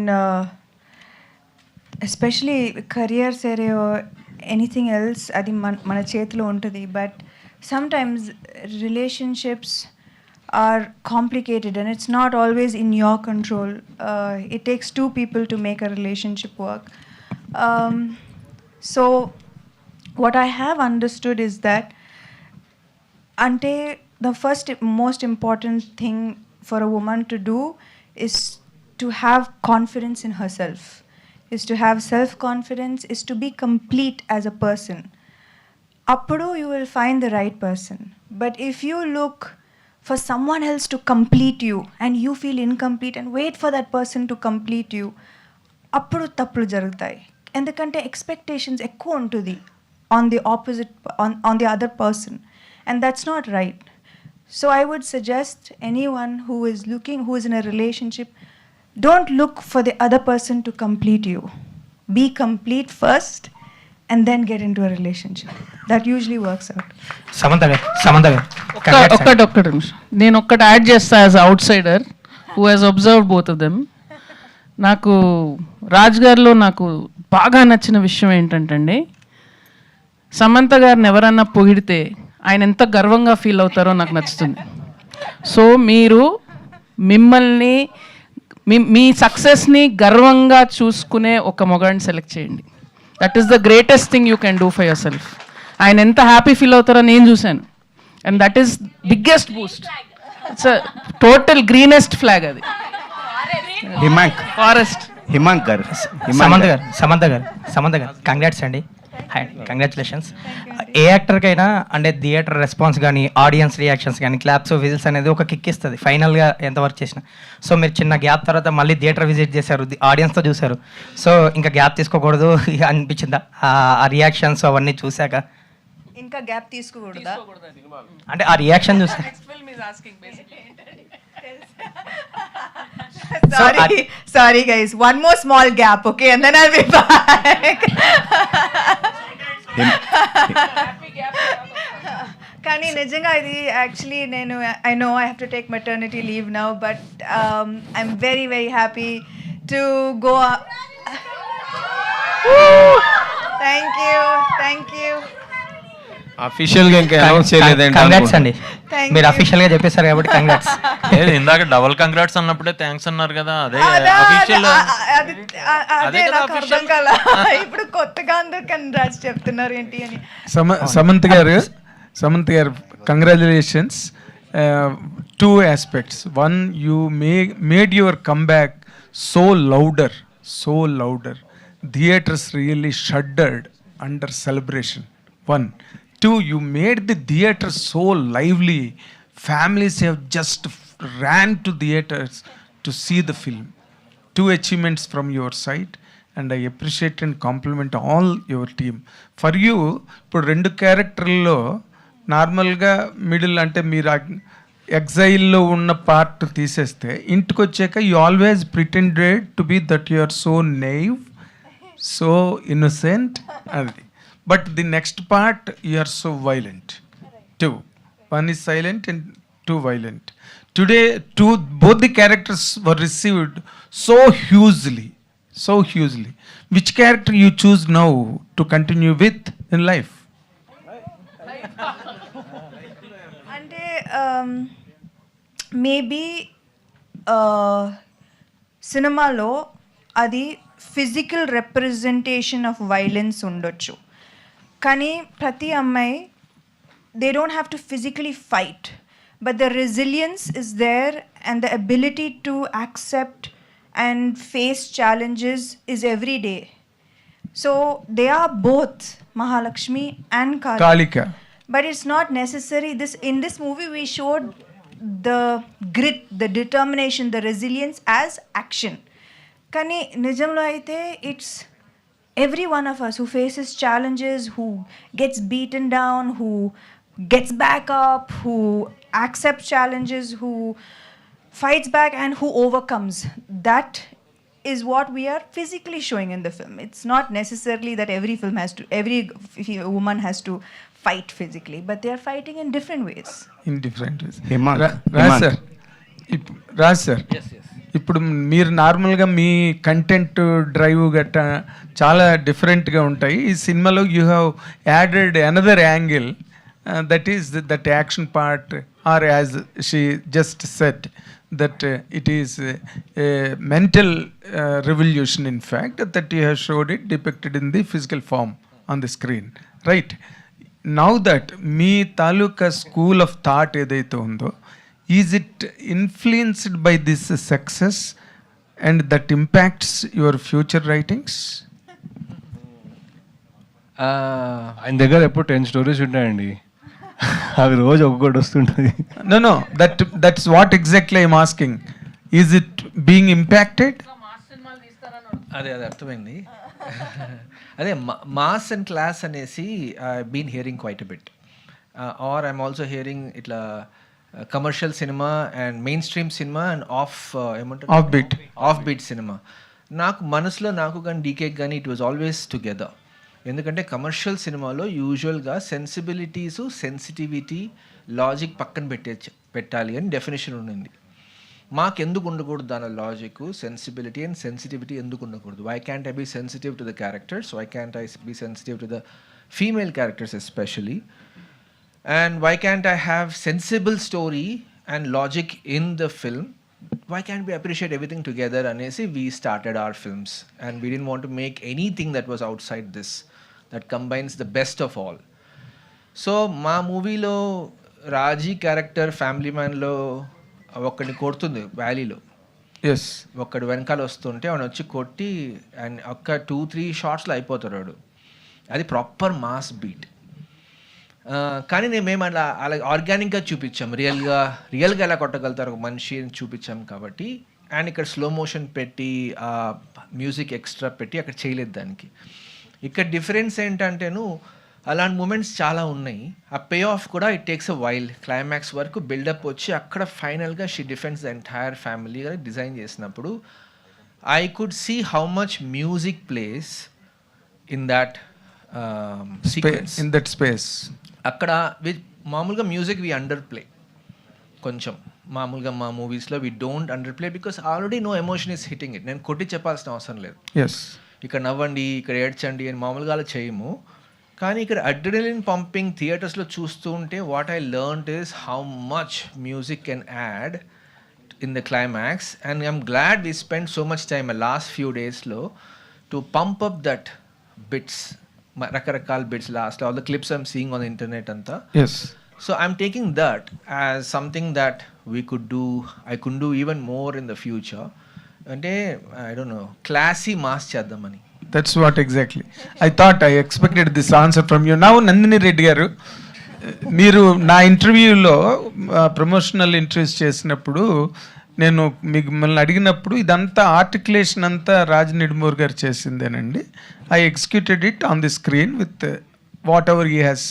especially careers anything else అది మన చేతిలో ఉంటుంది. But sometimes relationships are complicated and it's not always in your control. It takes 2 people to make a relationship work. So what I have understood is that the first most important thing for a woman to do is to have confidence in herself, is to have self-confidence, is to be complete as a person. Appudu you will find the right person. But if you look for someone else to complete you and you feel incomplete and wait for that person to complete you, appudu tappulu jarugutayi. Endukante expectations ekku untudi on the opposite, on the other person, and that's not right. So I would suggest anyone who is in a relationship, don't look for the other person to complete you. be complete first and then get into a relationship. That usually works out. Samantha గారు ఒక్కటి నిమిషం నేను ఒక్కటి యాడ్ చేస్తా as out cider who has observe both of them. నాకు రాజ్ గారిలో నాకు బాగా నచ్చిన విషయం ఏంటంటే అండి, సమంత గారిని ఎవరన్నా పొగిడితే ఆయన ఎంత గర్వంగా ఫీల్ అవుతారో నాకు నచ్చుతుంది. సో మీరు మిమ్మల్ని మీ సక్సెస్ని గర్వంగా చూసుకునే ఒక మొగాడిని సెలెక్ట్ చేయండి. That is the greatest thing you can do for your self. ఆయన ఎంత హ్యాపీ ఫీల్ అవుతారో నేను చూశాను. And that is biggest Boost. It's total greenest flag అది. ఫారెస్ట్ హిమాంక్ గారు సమంత గారు కంగ్రాట్స్ అండి. కంగ్రాచులేషన్స్. ఏ యాక్టర్కైనా అంటే థియేటర్ రెస్పాన్స్ కానీ ఆడియన్స్ రియాక్షన్స్ కానీ క్లాప్స్ విజిల్స్ అనేది ఒక కిక్ ఇస్తుంది ఫైనల్గా ఎంత వర్క్ చేసినా. సో మీరు చిన్న గ్యాప్ తర్వాత మళ్ళీ థియేటర్ విజిట్ చేశారు, ఆడియన్స్తో చూశారు. సో ఇంకా గ్యాప్ తీసుకోకూడదు అనిపించిందా ఆ రియాక్షన్స్ అవన్నీ చూశాక? ఇంకా గ్యాప్ తీసుకోకూడదా అంటే ఆ రియాక్షన్ చూస్తే sorry guys, one more small gap, okay, and then I'll be back. కానీ నిజంగా ఇది యాక్చువల్లీ నేను I know I have to take maternity leave now, but I'm very very happy to go. Thank you. అఫీషియల్గా ఇంకా అనౌన్స్ చేయలేదండి. కంగ్రాట్స్ అండి, మీరు అఫీషియల్గా చెప్పేశారు కాబట్టి కంగ్రాట్స్. ఇందాక డబుల్ కంగ్రాట్స్ అన్నప్పుడే థ్యాంక్స్ అన్నారు కదా, అదే అఫీషియల్. అదే నాకు అర్థం కాల, ఇప్పుడు కొత్తగా అందరు కంగ్రాట్స్ చెప్తున్నారు ఏంటి అని. సమంత్ గారు congratulations. 2 aspects. One, you made your comeback so louder. Theaters really shuddered under celebration. 1. 2, you made the theater so lively. Families have just ran to theaters to see the film. 2 achievements from your side, and I appreciate and compliment all your team. For you, ఇప్పుడు 2 క్యారెక్టర్లో నార్మల్గా మిడిల్ అంటే మీరు ఎగ్జైల్లో ఉన్న పార్ట్ తీసేస్తే ఇంటికి వచ్చాక you always pretended to be that you are so naive, so innocent అది. But the next part, you are so violent. 2. One is silent and 2 violent. Today, both the characters were received so hugely. Which character you choose now to continue with in life? అంటే మేబీ సినిమాలో అది ఫిజికల్ రిప్రజెంటేషన్ ఆఫ్ వైలెన్స్ ఉండొచ్చు, కానీ ప్రతి అమ్మాయి they don't have to physically fight, but the resilience is there and the ability to accept and face challenges is every day. So they are both Mahalakshmi and Kalika. But it's not necessary. In this movie we showed the grit, the determination, the resilience as action. Kani nijamlo aithe it's every one of us who faces challenges, who gets beaten down, who gets back up, who accepts challenges, who fights back and who overcomes. That is what we are physically showing in the film. It's not necessarily that every woman has to fight physically, but they are fighting in different ways. Raj sir, ఇప్పుడు మీరు నార్మల్గా మీ కంటెంట్ డ్రైవ్ గట్టా చాలా డిఫరెంట్గా ఉంటాయి. ఈ సినిమాలో you have added another angle, that is that action part, or as she just set that it is a mental revolution, in fact, that you have showed it depicted in the physical form on the screen, right? Now that me taluka school of thought edaithe undo, is it influenced by this success and that impacts your future writings? ఆయన దగ్గర ఎప్పుడు 10 స్టోరీస్ ఉంటాయండి, అవి రోజు ఒక్కొక్కటి వస్తుంటుంది. No, that's what exactly I'm asking. Is it being impacted? అదే అర్థమైంది. అదే మాస్ అండ్ క్లాస్ అనేసి been hearing quite a bit, or I'm also hearing ఇట్లా commercial cinema and mainstream cinema and ఏమంటారు ఆఫ్ బీట్ సినిమా. నాకు మనసులో నాకు కానీ డీకే కానీ ఇట్ వాజ్ ఆల్వేస్ టుగెదర్. ఎందుకంటే కమర్షియల్ సినిమాలో యూజువల్గా సెన్సిబిలిటీసు, సెన్సిటివిటీ, లాజిక్ పక్కన పెట్టాలి అని డెఫినేషన్ ఉండింది. మాకెందుకు ఉండకూడదు దాని లాజిక్, సెన్సిబిలిటీ అండ్ సెన్సిటివిటీ ఎందుకు ఉండకూడదు? Why can't I be sensitive to the characters? Why can't I be sensitive to the female characters especially? And why can't I have sensible story and logic in the film? Why can't we appreciate everything together? Anesi, we started our films and we didn't want to make anything that was outside this, that combines the best of all. So మా మూవీలో రాజీ క్యారెక్టర్ ఫ్యామిలీ మ్యాన్లో ఒక్కడిని కొడుతుంది వ్యాలీలో. ఎస్, ఒక్కడు వెనకాల వస్తుంటే వాడు వచ్చి కొట్టి అండ్ ఒక్క 2-3 షార్ట్స్లో అయిపోతాడు వాడు. అది ప్రాపర్ మాస్ బీట్. కానీ మేము అలా ఆర్గానిక్గా చూపించాం, రియల్గా ఎలా కొట్టగలుగుతారు ఒక మనిషి అని చూపించాం కాబట్టి. అండ్ ఇక్కడ స్లో మోషన్ పెట్టి మ్యూజిక్ ఎక్స్ట్రా పెట్టి అక్కడ చేయలేదు దానికి. ఇక్కడ డిఫరెన్స్ ఏంటంటేను అలాంటి మూమెంట్స్ చాలా ఉన్నాయి. ఆ పే ఆఫ్ కూడా it takes a while. Climax వరకు బిల్డప్ వచ్చి అక్కడ ఫైనల్గా she defends the entire family design చేసినప్పుడు I could see how much music plays in that sequence, in that space. అక్కడ మామూలుగా మ్యూజిక్ వి అండర్ ప్లే కొంచెం. మామూలుగా మా మూవీస్లో we don't underplay because already no emotion is hitting it. నేను కొట్టి చెప్పాల్సిన అవసరం లేదు. ఎస్, ఇక్కడ నవ్వండి, ఇక్కడ ఏడ్చండి అని మామూలుగా అలా చేయము. కానీ ఇక్కడ అడ్రినలిన్ పంపింగ్ థియేటర్స్లో చూస్తూ ఉంటే what I learned is how much music can add in the climax. And I'm glad we spend so much time last few డేస్లో to pump up that bits, రకరకాల bits last all the clips I'm seeing on the internet అంతా. Yes, so I'm taking that as something that we could do, I could do even more in the future. అంటే I don't know, classy mass చేద్దామని. That's what exactly I thought. I expected this answer from you. Now Nandini Reddy గారు, మీరు నా ఇంటర్వ్యూలో ప్రమోషనల్ ఇంటర్వ్యూస్ చేసినప్పుడు నేను మిమ్మల్ని అడిగినప్పుడు ఇదంతా ఆర్టికులేషన్ అంతా రాజ్ నిడుమూర్ గారు చేసిందేనండి. I executed it on the screen with whatever he has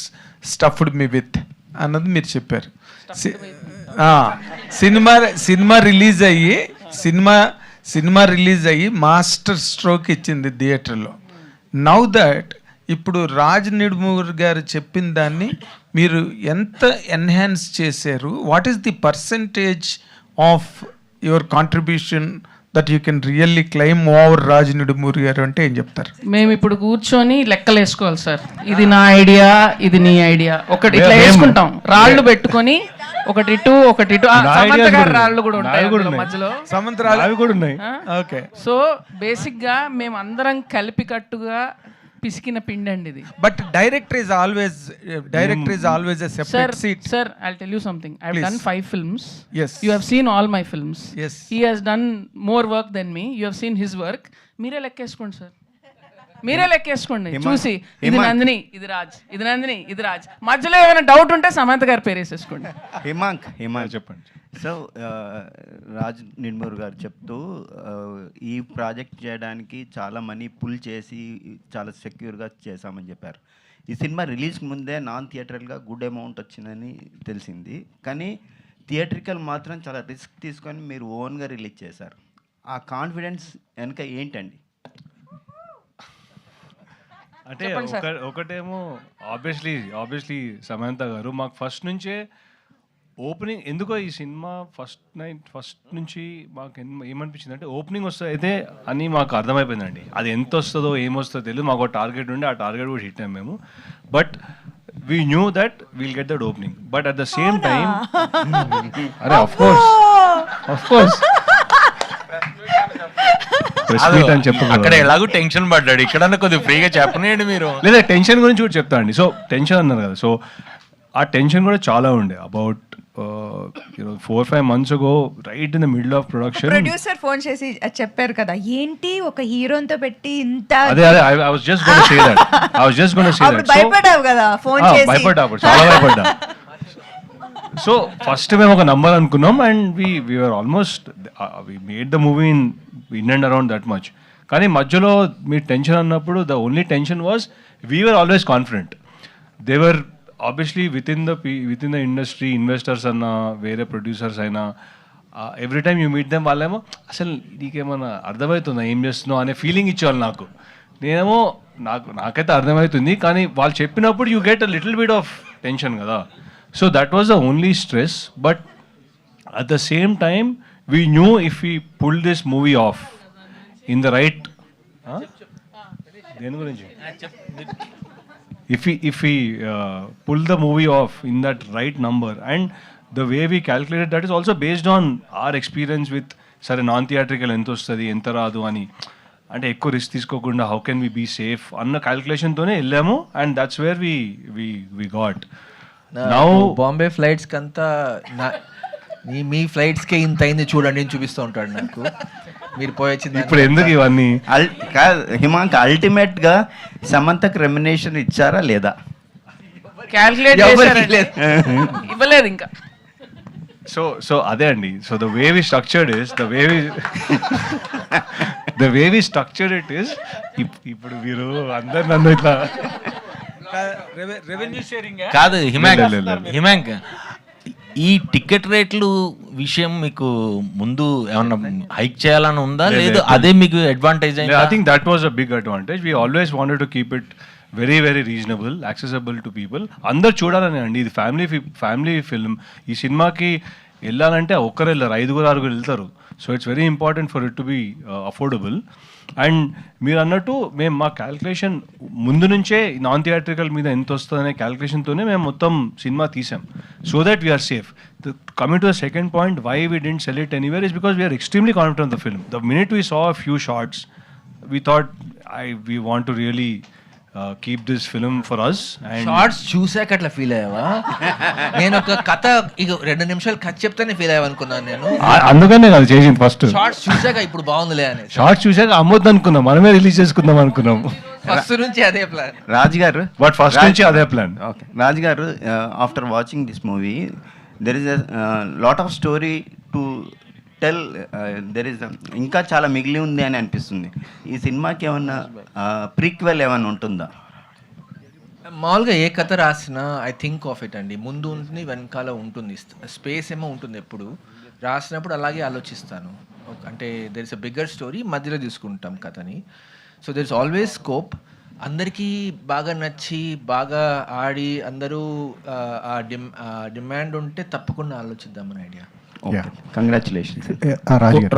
stuffed me with అన్నది మీరు చెప్పారు. సినిమా రిలీజ్ అయ్యి మాస్టర్ స్ట్రోక్ ఇచ్చింది థియేటర్లో. నౌ దట్ ఇప్పుడు రాజ్ నిడుమూర్ గారు చెప్పిన దాన్ని మీరు ఎంత ఎన్హాన్స్ చేశారు? What is the percentage of your contribution that you can really claim over Raj Nidimoru గారు అంటే ఏం చెప్తారు? మేము ఇప్పుడు కూర్చొని లెక్కలు వేసుకోవాలి సార్. ఇది నా ఐడియా, ఇది నీ ఐడియా, ఒకటి ఇట్లా వేసుకుంటాం, రాళ్ళు పెట్టుకొని ఒకటి ఇటు ఒకటి ఇటు. సమంత గారి రాళ్ళు కూడా ఉంటాయి మధ్యలో, సమంత రాళ్ళు కూడా ఉన్నాయి. ఓకే, సో బేసిక్ గా మేము అందరం కలిపి కట్టుగా పిసికిన పిండి అండి ఇది. But director is always a separate seat. Sir, I'll tell you something. I've done 5 films. Yes. You have seen all my films. Yes. He has done more work than me. You have seen his work. మీరే లెక్కేసుకోండి సార్, మీరే లెక్కేసుకోండి చూసి. ఇది నందిని, ఇది రాజ్, ఇది నందిని, ఇది రాజ్. మధ్యలో ఏమైనా డౌట్ ఉంటే సమంత గారి పేరు వేసేసుకోండి. హిమాంక్ చెప్పండి. సో రాజ్ నిడుమూర్ గారు చెప్తూ ఈ ప్రాజెక్ట్ చేయడానికి చాలా మనీ పుల్ చేసి చాలా సెక్యూర్గా చేశామని చెప్పారు. ఈ సినిమా రిలీజ్కి ముందే నాన్ థియేటర్గా గుడ్ అమౌంట్ వచ్చిందని తెలిసింది, కానీ థియేట్రికల్ మాత్రం చాలా రిస్క్ తీసుకొని మీరు ఓన్గా రిలీజ్ చేశారు. ఆ కాన్ఫిడెన్స్ వెనక ఏంటండి? అంటే ఒకటేమో ఆబ్వియస్లీ సమంత గారు మాకు ఫస్ట్ నుంచే ఓపెనింగ్, ఎందుకో ఈ సినిమా ఫస్ట్ నుంచి మాకు ఏమనిపించింది అంటే ఓపెనింగ్ వస్తుంది అయితే అని మాకు అర్థమైపోయిందండి. అది ఎంత వస్తుందో ఏమొస్తుందో తెలియదు, మాకు ఒక టార్గెట్ ఉండే, ఆ టార్గెట్ కూడా హిట్ అయ్యాం మేము. But we knew that we'll get that opening. But at the same time అరే ఆఫ్ కోర్స్ అక్కడ ఎలాగో టెన్షన్ పడ్డాడు, ఇక్కడ కొద్దిగా ఫ్రీగా చెప్పనేయండి మీరు. లేదా టెన్షన్ గురించి కూడా చెప్తా అండి. సో టెన్షన్ అన్నారు కదా, సో ఆ టెన్షన్ కూడా చాలా ఉండే. About 4-5 months ago, right in the middle of production, producer phone చేసి చెప్పారు కదా, ఏంటి ఒక హీరోతో పెట్టి ఇంత. అదే I was just going to say that. భయపడావు కదా ఫోన్ చేసి? చాలా భయపడ్డా. సో ఫస్ట్ మేము ఒక నంబర్ అనుకున్నాం and we were almost we made the movie in and around that much. కానీ మధ్యలో మీ టెన్షన్ అన్నప్పుడు the only tension was we were always confident. They were obviously within the industry, investors అన్నా వేరే ప్రొడ్యూసర్స్ అయినా every time you meet them వాళ్ళేమో అసలు నీకేమన్నా అర్థమవుతుందా ఏం చేస్తున్నావు అనే ఫీలింగ్ ఇచ్చేవాళ్ళు నాకు. నేనేమో నాకైతే అర్థమవుతుంది, కానీ వాళ్ళు చెప్పినప్పుడు you get a little bit of tension కదా. So that was the only stress. But at the same time we knew if we pull this movie off in the right, దేని గురించి, if we pull the movie off in that right number, and the way we calculated that is also based on our experience with సరే నాన్ థియేట్రికల్ ఎంత వస్తుంది ఎంత రాదు అని, అంటే ఎక్కువ రిస్క్ తీసుకోకుండా how can we be safe అన్న క్యాల్కులేషన్తోనే వెళ్ళాము. And that's where we got. Now Bombay ఫ్లైట్స్కి అంతా మీ ఫ్లైట్స్కే ఇంత అయింది చూడండి అని చూపిస్తూ ఉంటాడు నాకు. మీరు పోయొచ్చింది ఇప్పుడు ఎందుకు ఇవన్నీ కాదు హిమాంక్, అల్టిమేట్గా సమంతకు రెమ్యునేషన్ ఇచ్చారా లేదా? క్యాల్కులేట్ ఇవ్వలేదు ఇంకా. సో అదే అండి. So the way we structured is the way we structured it is, ఇప్పుడు మీరు అందరు నన్ను ఇట్లా రెవెన్యూ షేరింగ్ కాదు హిమాంక్, ఈ టికెట్ రేట్లు విషయం మీకు ముందు ఏమన్నా హైక్ చేయాలని ఉందా, లేదు అదే మీకు అడ్వాంటేజ్ అయింది? I think that was a big advantage. We always wanted to keep it very very reasonable, accessible to people. అందరు చూడాలని అండి, ఇది ఫ్యామిలీ ఫిల్మ్. ఈ సినిమాకి వెళ్ళాలంటే ఒక్కరు వెళ్ళారు, 5-6 వెళ్తారు. So it's very important for it to be affordable. And మీరు అన్నట్టు మేము మా క్యాల్కులేషన్ ముందు నుంచే నాన్ థియేట్రికల్ మీద ఎంత వస్తుందనే క్యాల్కులేషన్తోనే మేము మొత్తం సినిమా తీసాం, so that we are safe. Coming to the second point, why we didn't sell it anywhere is because we are extremely confident of the film. The minute we saw a few shots, we thought we want to really keep this film for us. And shorts చూసాక అట్లా ఫీల్ అయ్యావా? నేను ఒక కథ ఇక 2 నిమిషాలు కథ చెప్తానే ఫీల్ అయ్యా అనుకున్నాను నేను. అందుకనే అది చేసింది ఫస్ట్. షార్ట్స్ చూసాక ఇప్పుడు బాగుందిలే అని. షార్ట్స్ చూసాక అమ్మొద్దు అనుకున్నాం, మనమే రిలీజ్ చేసుకుందాం అనుకున్నాం. ఫస్ట్ నుంచి అదే ప్లాన్ రాజ్ గారు. బట్ ఫస్ట్ నుంచి అదే ప్లాన్. ఓకే రాజ్ గారు, after watching this movie there is a lot of story to tell. There is ఇంకా చాలా మిగిలి ఉంది అని అనిపిస్తుంది. ఈ సినిమాకి ఏమన్నా ప్రీక్వెల్ ఏమైనా ఉంటుందా? మామూలుగా ఏ కథ రాసినా ఐ థింక్ ఆఫ్ ఇట్ అండి, ముందు ఉంటుంది వెనకాల ఉంటుంది, స్పేస్ ఏమో ఉంటుంది. ఎప్పుడు రాసినప్పుడు అలాగే ఆలోచిస్తాను, అంటే there is a bigger story, మధ్యలో తీసుకుంటాం కథని. So there is always scope. అందరికీ బాగా నచ్చి బాగా ఆడి అందరూ డిమాండ్ ఉంటే తప్పకుండా ఆలోచిద్దామని ఐడియా. కంగ్రాచులేషన్స్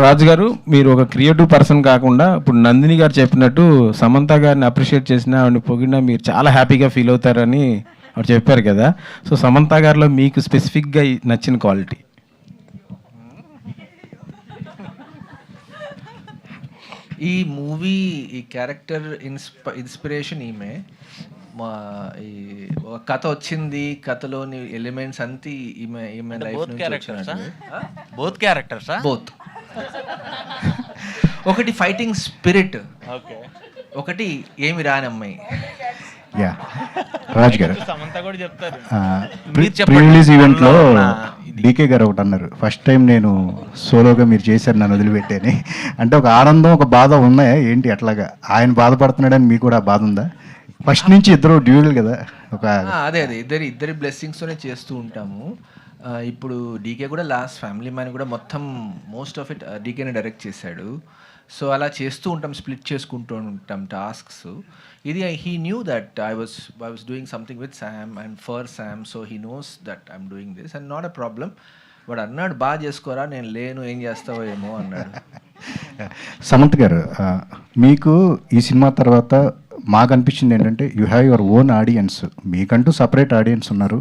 రాజు గారు. మీరు ఒక క్రియేటివ్ పర్సన్ కాకుండా ఇప్పుడు నందిని గారు చెప్పినట్టు సమంత గారిని అప్రిషియేట్ చేసినా ఆవిడని పొగిడినా మీరు చాలా హ్యాపీగా ఫీల్ అవుతారని ఆవిడ చెప్పారు కదా. సో సమంత గారిలో మీకు స్పెసిఫిక్గా నచ్చిన క్వాలిటీ? ఈ మూవీ ఈ క్యారెక్టర్ ఇన్స్పిరేషన్ ఈమె. మా ఈ ఒక కథ వచ్చింది, కథలోని ఎలిమెంట్స్ అంతా ఈమె లైఫ్ నుంచి వచ్చినట్టు. Both characters both. ఒకటి ఫైటింగ్ స్పిరిట్, ఒకటి ఏమి రాని అమ్మాయి. యా రాజ్ గారు, సమంత కూడా చెప్తారు. ప్రీ రిలీజ్ ఈవెంట్లో డీకే గారు ఒకటి అన్నారు, ఫస్ట్ టైం నేను సోలోగా మీరు చేశారు నన్ను వదిలిపెట్టేని. అంటే ఒక ఆనందం ఒక బాధ ఉన్నాయా ఏంటి అట్లాగా? ఆయన బాధపడుతున్నాడని మీకు కూడా బాధ ఉందా? ఫస్ట్ నుంచి ఇద్దరు డ్యూయల్ కదా ఒక. అదే ఇద్దరి బ్లెస్సింగ్స్తోనే చేస్తూ ఉంటాము. ఇప్పుడు డీకే కూడా లాస్ట్ ఫ్యామిలీ మ్యాన్ కూడా మొత్తం మోస్ట్ ఆఫ్ ఇట్ డీకేనే డైరెక్ట్ చేశాడు. సో అలా చేస్తూ ఉంటాం, స్ప్లిట్ చేసుకుంటూ ఉంటాం టాస్క్స్. ఇది he knew that I was doing something with Sam and for Sam, so he knows that I'm doing this and not a problem. వాడు అన్నాడు బాగా చేసుకోరా, నేను లేను ఏం చేస్తావో ఏమో అన్నాడు. సమంత్ గారు, మీకు ఈ సినిమా తర్వాత మాకు అనిపించింది ఏంటంటే you have your own audience, మీకంటూ సపరేట్ ఆడియన్స్ ఉన్నారు.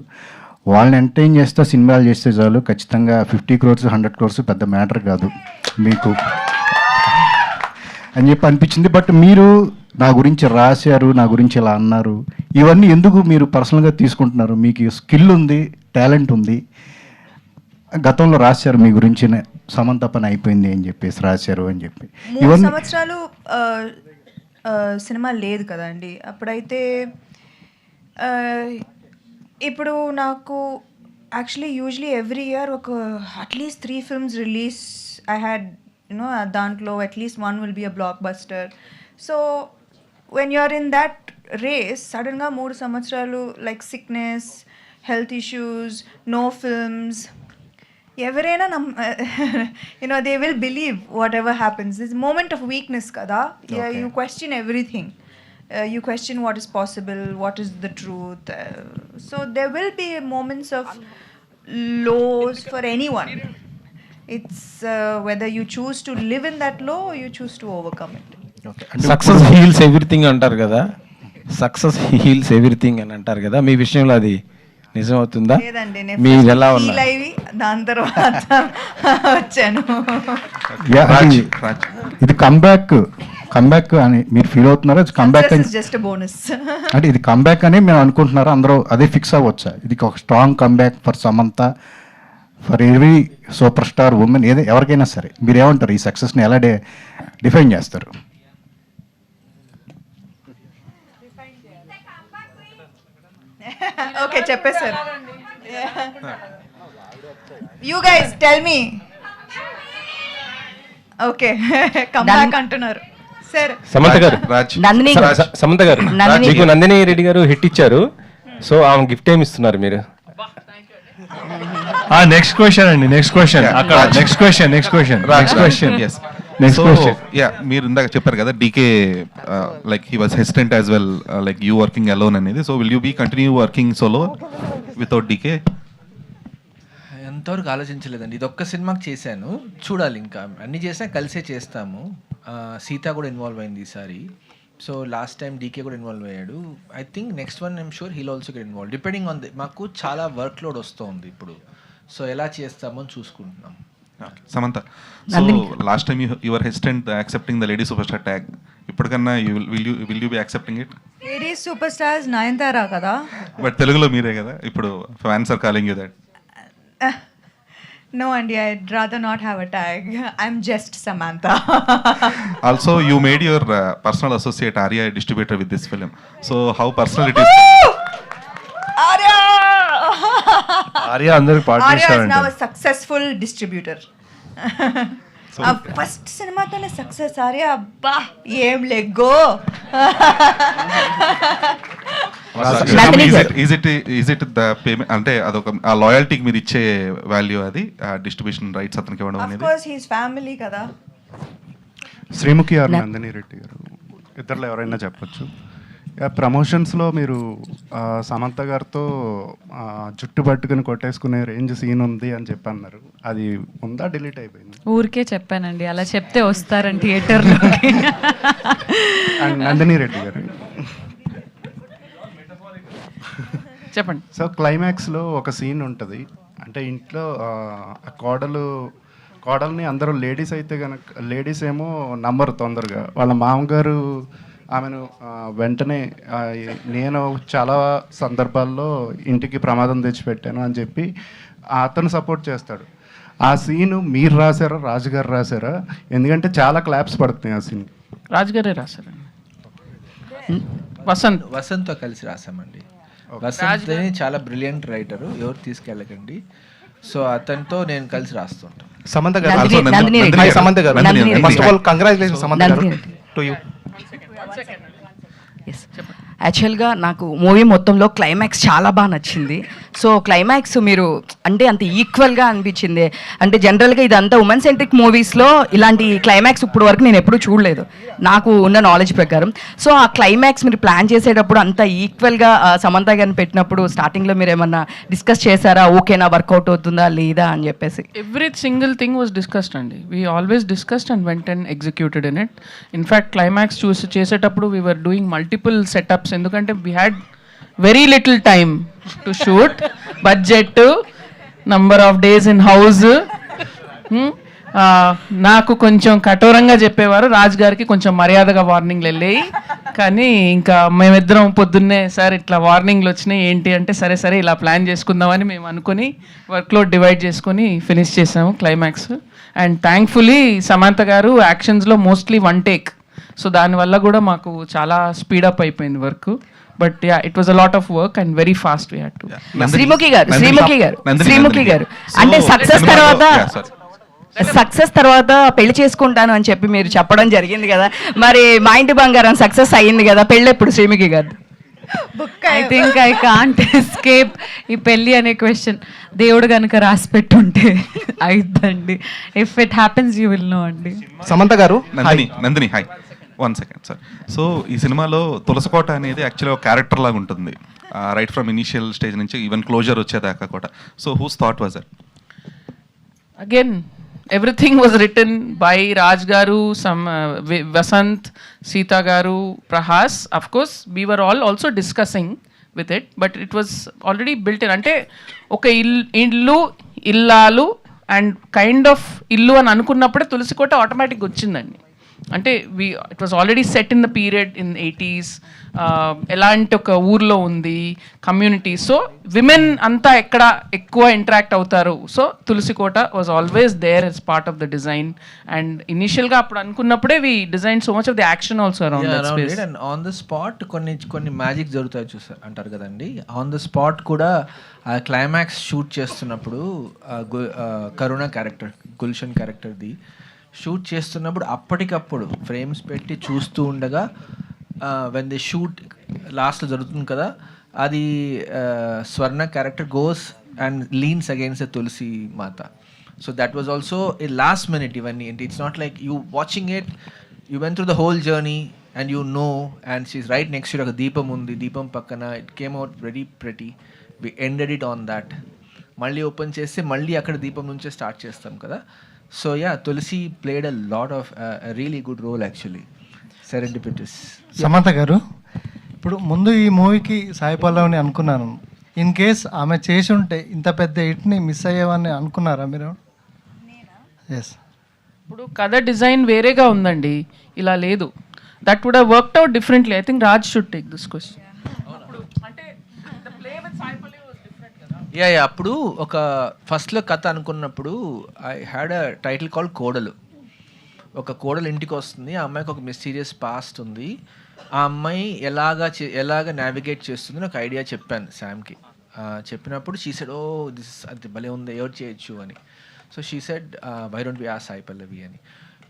వాళ్ళని ఎంటర్టైన్ చేస్తే సినిమాలు చేస్తే చాలు, ఖచ్చితంగా 50 crores 100 crores పెద్ద మ్యాటర్ కాదు మీకు అని చెప్పి అనిపించింది. బట్ మీరు నా గురించి రాశారు, నా గురించి ఇలా అన్నారు, ఇవన్నీ ఎందుకు మీరు పర్సనల్గా తీసుకుంటున్నారు? మీకు స్కిల్ ఉంది, టాలెంట్ ఉంది, గతంలో రాశారు మీ గురించి, సమంత పని అయిపోయింది అని చెప్పేసి రాశారు అని చెప్పి. 3 సంవత్సరాలు సినిమా లేదు కదండి అప్పుడైతే. ఇప్పుడు నాకు యాక్చువల్లీ యూజువలీ ఎవ్రీ ఇయర్ ఒక at least 3 films release I had you know, దాంట్లో at least 1 will be a blockbuster. సో when you are in that race, సడన్గా 3 సంవత్సరాలు like sickness, health issues, no films, ఎవరైనా they will believe whatever happens. This moment of weakness కదా, you question everything. You question what is possible, what is the truth. So there will be moments of lows for anyone. It's whether you choose to live in that low or you choose to overcome it. Success heels everything అంటారు కదా, సక్సెస్ హీల్స్ ఎవ్రీథింగ్ అని అంటారు కదా, మీ విషయంలో అది నిజమవుతుందా? లేదండి, మీరు ఎలా ఉన్నారు? దాని తర్వాత వచ్చాను. ఇది కమ్బ్యాక్ అని మీరు ఫీల్ అవుతున్నారా? కమ్బ్యాక్ జస్ట్ బోనస్ అంటే ఇది కమ్బ్యాక్ అని మేము అనుకుంటున్నారా? అందరూ అదే ఫిక్స్ అవ్వచ్చా? ఇది ఒక strong comeback for Samantha, for every super star women, ఎవరికైనా సరే. మీరు ఏమంటారు? ఈ సక్సెస్ని ఎలా డిఫైన్ చేస్తారు? ఓకే, చెప్పేశారు. You guys tell me. Okay, comeback అంటున్నారు. సరే, సమంత గారు, సమంత గారు, మీకు నందిని రెడ్డి గారు హిట్ ఇచ్చారు, సో ఆమె గిఫ్ట్ ఏమి ఇస్తున్నారు మీరు? నెక్స్ట్ క్వశ్చన్ అండి, నెక్స్ట్ క్వశ్చన్. యా, మీరు ఇందాక చెప్పారు కదా DK like he was hesitant as well, like you working alone అనేది. So will you be continue working solo without DK? ఎంతవరకు ఆలోచించలేదండి. ఇది ఒక్క సినిమాకి చేశాను, చూడాలి. ఇంకా అన్ని చేసినా కలిసే చేస్తాము. సీత కూడా ఇన్వాల్వ్ అయింది ఈసారి. సో లాస్ట్ టైం డీకే కూడా ఇన్వాల్వ్ అయ్యాడు. I think next one I'm sure he'll also get involve, depending on the. మాకు చాలా వర్క్ లోడ్ వస్తుంది ఇప్పుడు, సో ఎలా చేస్తామో చూసుకుంటున్నాం. Samantha, so last time you were hesitant accepting the lady superstar tag. ఇప్పటికన్నా will you be accepting it? Lady superstars Nayanthara కదా, బట్ తెలుగులో మీరే కదా ఇప్పుడు, fans are calling you that. No, Andy, I'd rather not have a tag. I'm just Samantha. Also, you made your personal associate Arya a distributor with this film. So, how personal it is? Arya అందరికి పార్ట్ చేశారంట. Arya is now a successful distributor. First సినిమాతోనే సక్సెస్. ఆర్యా, అబ్బా ఏం లెగ్గో. Is it the payment అంటే అదొక ఆ లాయల్టీకి మీరు ఇచ్చే వాల్యూ, అది డిస్ట్రిబ్యూషన్ రైట్స్ అతనికి ఇవ్వడం అనేది? Of course he is family కదా. శ్రీముఖి ఆర్ నందిని రెడ్డి గారు, ఇద్దరులో ఎవరైనా చెప్పొచ్చు. ప్రమోషన్స్లో మీరు సమంత గారితో జుట్టు పట్టుకుని కొట్టేసుకునే రేంజ్ సీన్ ఉంది అని చెప్పి అన్నారు. అది ఉందా, డిలీట్ అయిపోయింది? ఊరికే చెప్పానండి, అలా చెప్తే వస్తారని థియేటర్లోకి. అండ్ నందిని రెడ్డి గారు చెప్పండి. సో క్లైమాక్స్లో ఒక సీన్ ఉంటుంది, అంటే ఇంట్లో కోడల్ని అందరూ లేడీస్ అయితే కనుక, లేడీస్ ఏమో నమ్మరు తొందరగా. వాళ్ళ మామగారు ఆమెను వెంటనే నేను చాలా సందర్భాల్లో ఇంటికి ప్రమాదం తెచ్చిపెట్టాను అని చెప్పి అతను సపోర్ట్ చేస్తాడు. ఆ సీను మీరు రాశారా, రాజుగారు రాశారా? ఎందుకంటే చాలా క్లాప్స్ పడుతున్నాయి ఆ సీన్. రాజుగారే రాశారండి. వసంత్తో కలిసి రాసామండి. వసంత్ చాలా బ్రిలియంట్ రైటరు, ఎవరు తీసుకెళ్ళకండి. సో అతనితో నేను కలిసి రాస్తుంటాను. సమంత గారు, సమంత గారు, first of all congratulations Samantha గారు టు యూ. యాక్చువల్గా నాకు మూవీ మొత్తంలో క్లైమాక్స్ చాలా బాగా నచ్చింది. సో క్లైమాక్స్ మీరు అంటే అంత ఈక్వల్గా అనిపించింది. అంటే జనరల్గా ఇదంతా ఉమెన్ సెంట్రిక్ మూవీస్లో ఇలాంటి క్లైమాక్స్ ఇప్పుడు వరకు నేను ఎప్పుడూ చూడలేదు నాకు ఉన్న నాలెడ్జ్ ప్రకారం. సో ఆ క్లైమాక్స్ మీరు ప్లాన్ చేసేటప్పుడు అంత ఈక్వల్గా సమంత గారిని పెట్టినప్పుడు స్టార్టింగ్లో మీరు ఏమన్నా డిస్కస్ చేశారా, ఓకేనా, వర్కౌట్ అవుతుందా లేదా అని చెప్పేసి? Every single thing was discussed అండి. We always discussed and went and executed in it. In fact climax చేసేటప్పుడు we were doing multiple setups, ఎందుకంటే we had very little time to shoot, budget, number of days in house. నాకు కొంచెం కఠోరంగా చెప్పేవారు, రాజు గారికి కొంచెం మర్యాదగా వార్నింగ్లు వెళ్ళాయి. కానీ ఇంకా మేమిద్దరం పొద్దున్నే సార్ ఇట్లా వార్నింగ్లు వచ్చినాయి ఏంటి అంటే, సరే సరే ఇలా ప్లాన్ చేసుకుందామని మేము అనుకుని వర్క్లోడ్ డివైడ్ చేసుకొని ఫినిష్ చేసాము క్లైమాక్స్. అండ్ థ్యాంక్ఫుల్లీ సమంత గారు యాక్షన్స్లో మోస్ట్లీ వన్ టేక్, సో దానివల్ల కూడా మాకు చాలా స్పీడప్ అయిపోయింది work. But yeah, it was a lot of work and very fast we had to. Sreemukhi గారు అంటే సక్సెస్ తర్వాత పెళ్లి చేసుకుంటాను అని చెప్పి మీరు చెప్పడం జరిగింది కదా, మరి మా ఇంటి బంగారం సక్సెస్ అయ్యింది కదా, పెళ్ళి ఎప్పుడు శ్రీముఖి గారు? I think I can't escape ఈ పెళ్ళి అనే క్వశ్చన్. దేవుడు కనుక రాసి పెట్టుంటే అయిద్దండి. If it happens you will know అండి. సమంత గారు. Nandini hi, 1 second sir. So ఈ సినిమాలో తులసికోట అనేది యాక్చువల్లీ ఒక క్యారెక్టర్ లాగా ఉంటుంది, రైట్ ఫ్రమ్ ఇనిషియల్ స్టేజ్ నుంచి ఈవెన్ క్లోజర్ వచ్చేదాకా కూడా. So who's thought was that? Again, everything was written by Raj Garu, some Vasant, Sita Garu, Prahas. Of course, we were all also discussing with it, but it was already built in. Ante oka illu illalu and kind of illu అని అనుకున్నప్పుడే తులసికోట ఆటోమేటిక్గా వచ్చిందండి. అంటే it was already set in the period in 80s. ఎలాంటి ఒక ఊర్లో ఉంది కమ్యూనిటీ, సో విమెన్ అంతా ఎక్కడ ఎక్కువ ఇంటరాక్ట్ అవుతారు. సో తులసికోట was always there as part of the design. And ఇనిషియల్గా అప్పుడు అనుకున్నప్పుడే we design so much of the action also around that space. And on the spot కొన్ని మ్యాజిక్ జరుగుతాయి చూసారు అంటారు కదండి. ఆన్ ద స్పాట్ కూడా ఆ క్లైమాక్స్ షూట్ చేస్తున్నప్పుడు కరుణ క్యారెక్టర్, గుల్షన్ క్యారెక్టర్ది షూట్ చేస్తున్నప్పుడు అప్పటికప్పుడు ఫ్రేమ్స్ పెట్టి చూస్తూ ఉండగా వెన్ ది షూట్ లాస్ట్లో జరుగుతుంది కదా, అది Swarna character goes and leans against the తులసి మాత. So that was also a last minute ఇవన్నీ. అంటే it's not like you watching it, you went through the whole journey and you know, and she's right next to ఒక దీపం ఉంది, దీపం పక్కన it came out very pretty. We ended it on that. మళ్ళీ ఓపెన్ చేస్తే మళ్ళీ అక్కడ దీపం నుంచే స్టార్ట్ చేస్తాం కదా. So yeah, Tulsi played a lot of a really good role actually. Serendipitous. Samantha గారు, ఇప్పుడు ముందు ఈ మూవీకి సాయి పల్లవిని అనుకున్నాను. ఇన్ కేస్ ఆమె చేసి ఉంటే ఇంత పెద్ద హిట్ని మిస్ అయ్యేవని అనుకున్నారా మీరు? ఎస్. ఇప్పుడు కథ డిజైన్ వేరేగా ఉందండి, ఇలా లేదు. That would have worked out differently. I think Raj should take this question. Yeah అప్పుడు ఒక ఫస్ట్లో కథ అనుకున్నప్పుడు I had a title call Kodalu. ఒక కోడలు ఇంటికి వస్తుంది, ఆ అమ్మాయికి ఒక మిస్టీరియస్ పాస్ట్ ఉంది, ఆ అమ్మాయి ఎలాగ నావిగేట్ చేస్తుంది ఒక ఐడియా చెప్పాను శామ్కి. చెప్పినప్పుడు షీ సెడ్, ఓ దిస్ అది భలే ఉంది, ఎవరు చేయొచ్చు అని. So she said, why don't we ask Sai Pallavi అని,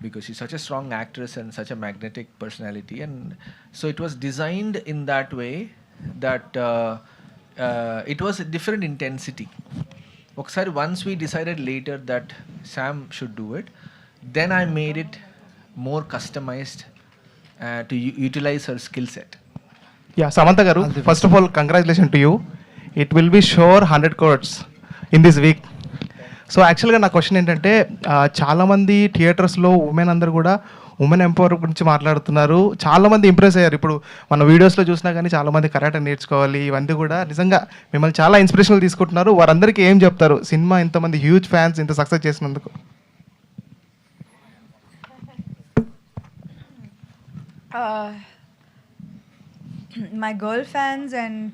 because she's such a strong actress and such a magnetic personality. And so it was designed in that way that it was a different intensity. Oksari once we decided later that Sam should do it, then I made it more customized to utilize her skill set. Yeah, Samantha garu, first of all congratulations to you. It will be sure 100 crores in this week. So యాక్చువల్గా నా క్వశ్చన్ ఏంటంటే, చాలామంది థియేటర్స్లో ఉమెన్ అందరూ కూడా ఉమెన్ ఎంపవర్ గురించి మాట్లాడుతున్నారు. చాలామంది ఇంప్రెస్ అయ్యారు. ఇప్పుడు మన వీడియోస్లో చూసినా కానీ చాలామంది కరాటే నేర్చుకోవాలి, ఇవన్నీ కూడా నిజంగా మిమ్మల్ని చాలా ఇన్స్పిరేషనల్ తీసుకుంటున్నారు. వారందరికీ ఏం చెప్తారు సినిమా ఇంతమంది హ్యూజ్ ఫ్యాన్స్ ఇంత సక్సెస్ చేసినందుకు? My girl fans and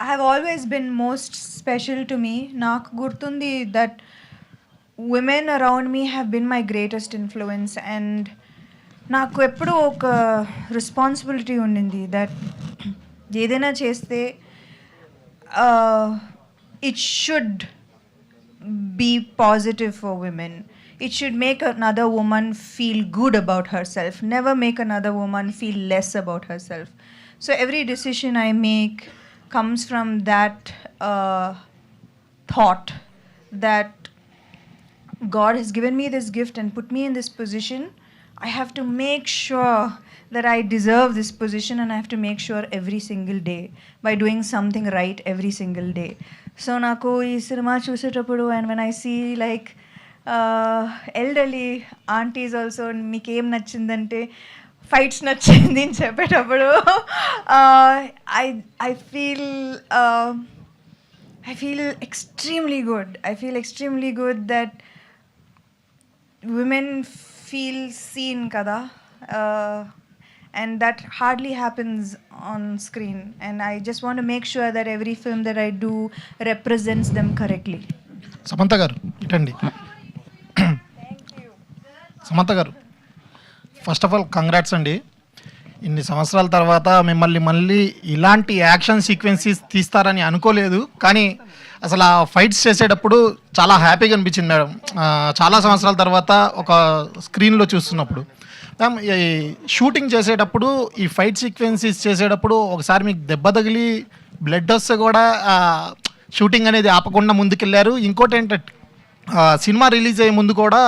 have always been most special to me. Naaku gurtundi that women around me have been my greatest influence, and naaku eppudu oka responsibility undindi that edaina cheste it should be positive for women. It should make another woman feel good about herself, never make another woman feel less about herself. So every decision I make comes from that thought that God has given me this gift and put me in this position. I have to make sure that I deserve this position, and I have to make sure every single day by doing something right every single day. So naku ee cinema chusetappudu, and when I see like elderly aunties also, meeku em nachindante fights నచ్చింది అని చెప్పేటప్పుడు I feel extremely good. I feel extremely good that women feel seen kada, and that hardly happens on screen, and I just want to make sure that every film that I do represents them correctly. Samantha గారు ఇటండి. సమంత గారు, ఫస్ట్ ఆఫ్ ఆల్ కంగ్రాట్స్ అండి. ఇన్ని సంవత్సరాల తర్వాత మిమ్మల్ని మళ్ళీ ఇలాంటి యాక్షన్ సీక్వెన్సెస్ తీస్తారని అనుకోలేదు, కానీ అసలు ఆ ఫైట్స్ చేసేటప్పుడు చాలా హ్యాపీగా అనిపించింది మేడం. చాలా సంవత్సరాల తర్వాత ఒక స్క్రీన్లో చూస్తున్నప్పుడు మ్యామ్ ఈ షూటింగ్ చేసేటప్పుడు ఈ ఫైట్ సీక్వెన్సెస్ చేసేటప్పుడు ఒకసారి మీకు దెబ్బ తగిలి బ్లడ్ వస్తే కూడా షూటింగ్ అనేది ఆపకుండా ముందుకెళ్ళారు. ఇంకోటి ఏంటంటే సినిమా రిలీజ్ అయ్యే ముందు కూడా